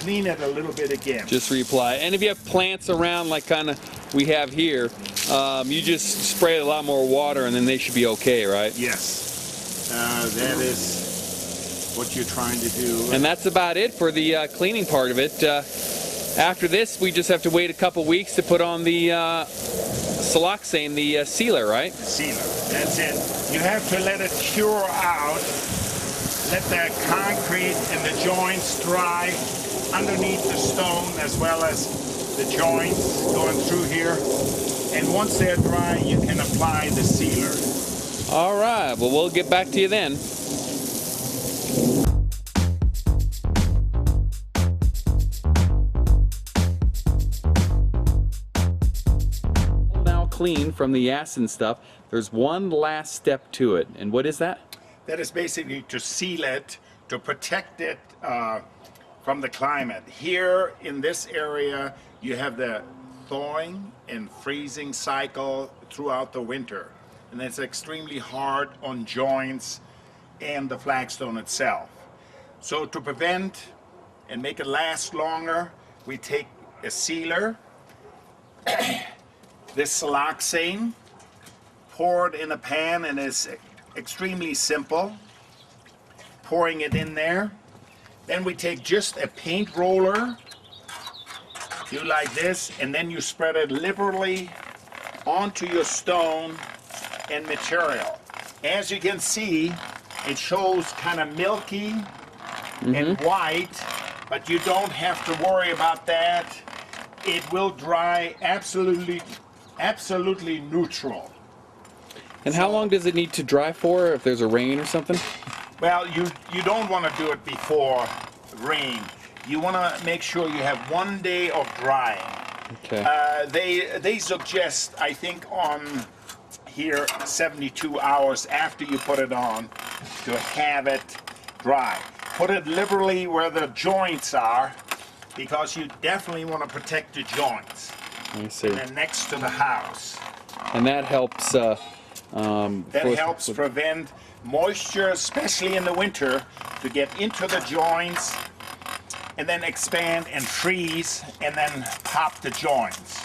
clean it a little bit again. Just reapply. And if you have plants around like kind of we have here, you just spray a lot more water and then they should be okay, right? Yes. That is what you're trying to do. And that's about it for the cleaning part of it. After this, we just have to wait a couple weeks to put on the siloxane, the sealer, right? Sealer. That's it. You have to let it cure out. Let the concrete and the joints dry underneath the stone as well as the joints going through here. And once they're dry, you can apply the sealer. All right. Well, we'll get back to you then. Now clean from the acid and stuff. There's one last step to it. And what is that? That is basically to seal it, to protect it from the climate. Here in this area, you have the thawing and freezing cycle throughout the winter. and it's extremely hard on joints and the flagstone itself. So to prevent and make it last longer, we take a sealer, this siloxane, pour it in a pan, and it's extremely simple. Pouring it in there. Then we take just a paint roller, do like this, and then you spread it liberally onto your stone and material. As you can see, it shows kind of milky and white, but you don't have to worry about that. It will dry absolutely neutral. And how long does it need to dry for if there's a rain or something? Well, you don't want to do it before rain. You want to make sure you have 1 day of drying. Okay. They suggest, I think, on here 72 hours after you put it on to have it dry. Put it liberally where the joints are, because you definitely want to protect the joints. I see. And then next to the house. And that helps. That helps prevent moisture, especially in the winter, to get into the joints and then expand and freeze and then pop the joints.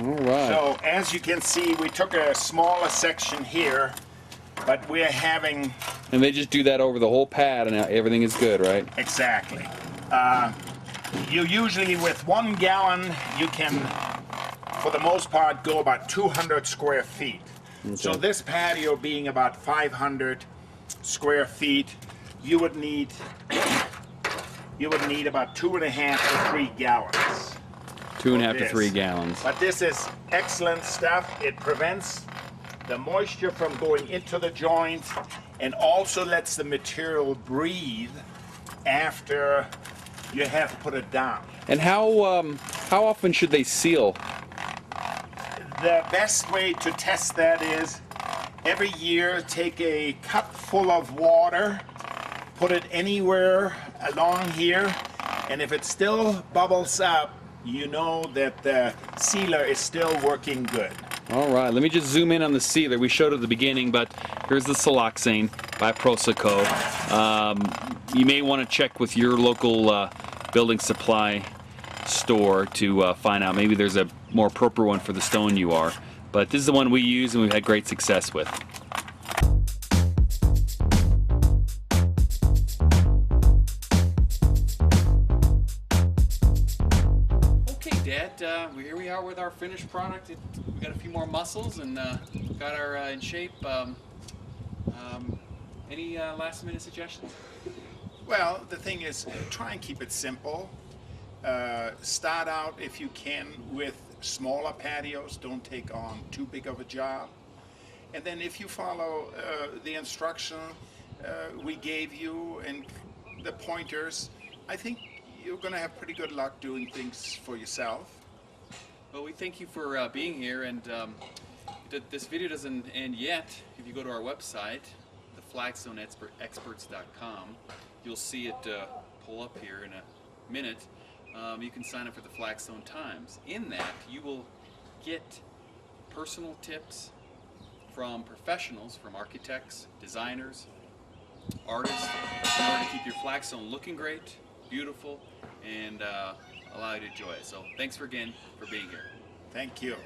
All right. So as you can see, we took a smaller section here, but we're having... And they just do that over the whole pad and everything is good, right? Exactly. You usually, with 1 gallon, you can, for the most part, go about 200 square feet. Okay. So this patio being about 500 square feet, you would need about 2.5 to 3 gallons. 2.5 to 3 gallons. But this is excellent stuff. It prevents the moisture from going into the joints and also lets the material breathe after you have put it down. And how often should they seal? The best way to test that is every year take a cup full of water, put it anywhere along here, and if it still bubbles up, you know that the sealer is still working good. All right, let me just zoom in on the sealer. We showed it at the beginning, but here's the siloxane by Proseco. You may want to check with your local building supply store to find out. Maybe there's a more appropriate one for the stone you are. But this is the one we use and we've had great success with. Okay, Dad, here we are with our finished product. We got a few more muscles and got our in shape. Any last minute suggestions? Well, the thing is, try and keep it simple. Start out, if you can, with smaller patios. Don't take on too big of a job. And then if you follow the instruction we gave you and the pointers, I think you're going to have pretty good luck doing things for yourself. Well, we thank you for being here, and this video doesn't end yet. If you go to our website, theflagstoneexperts.com, you'll see it pull up here in a minute. You can sign up for the Flagstone Times. In that, you will get personal tips from professionals, from architects, designers, artists, in order to keep your flagstone looking great, beautiful, and allow you to enjoy it. So thanks again for being here. Thank you.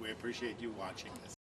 We appreciate you watching this.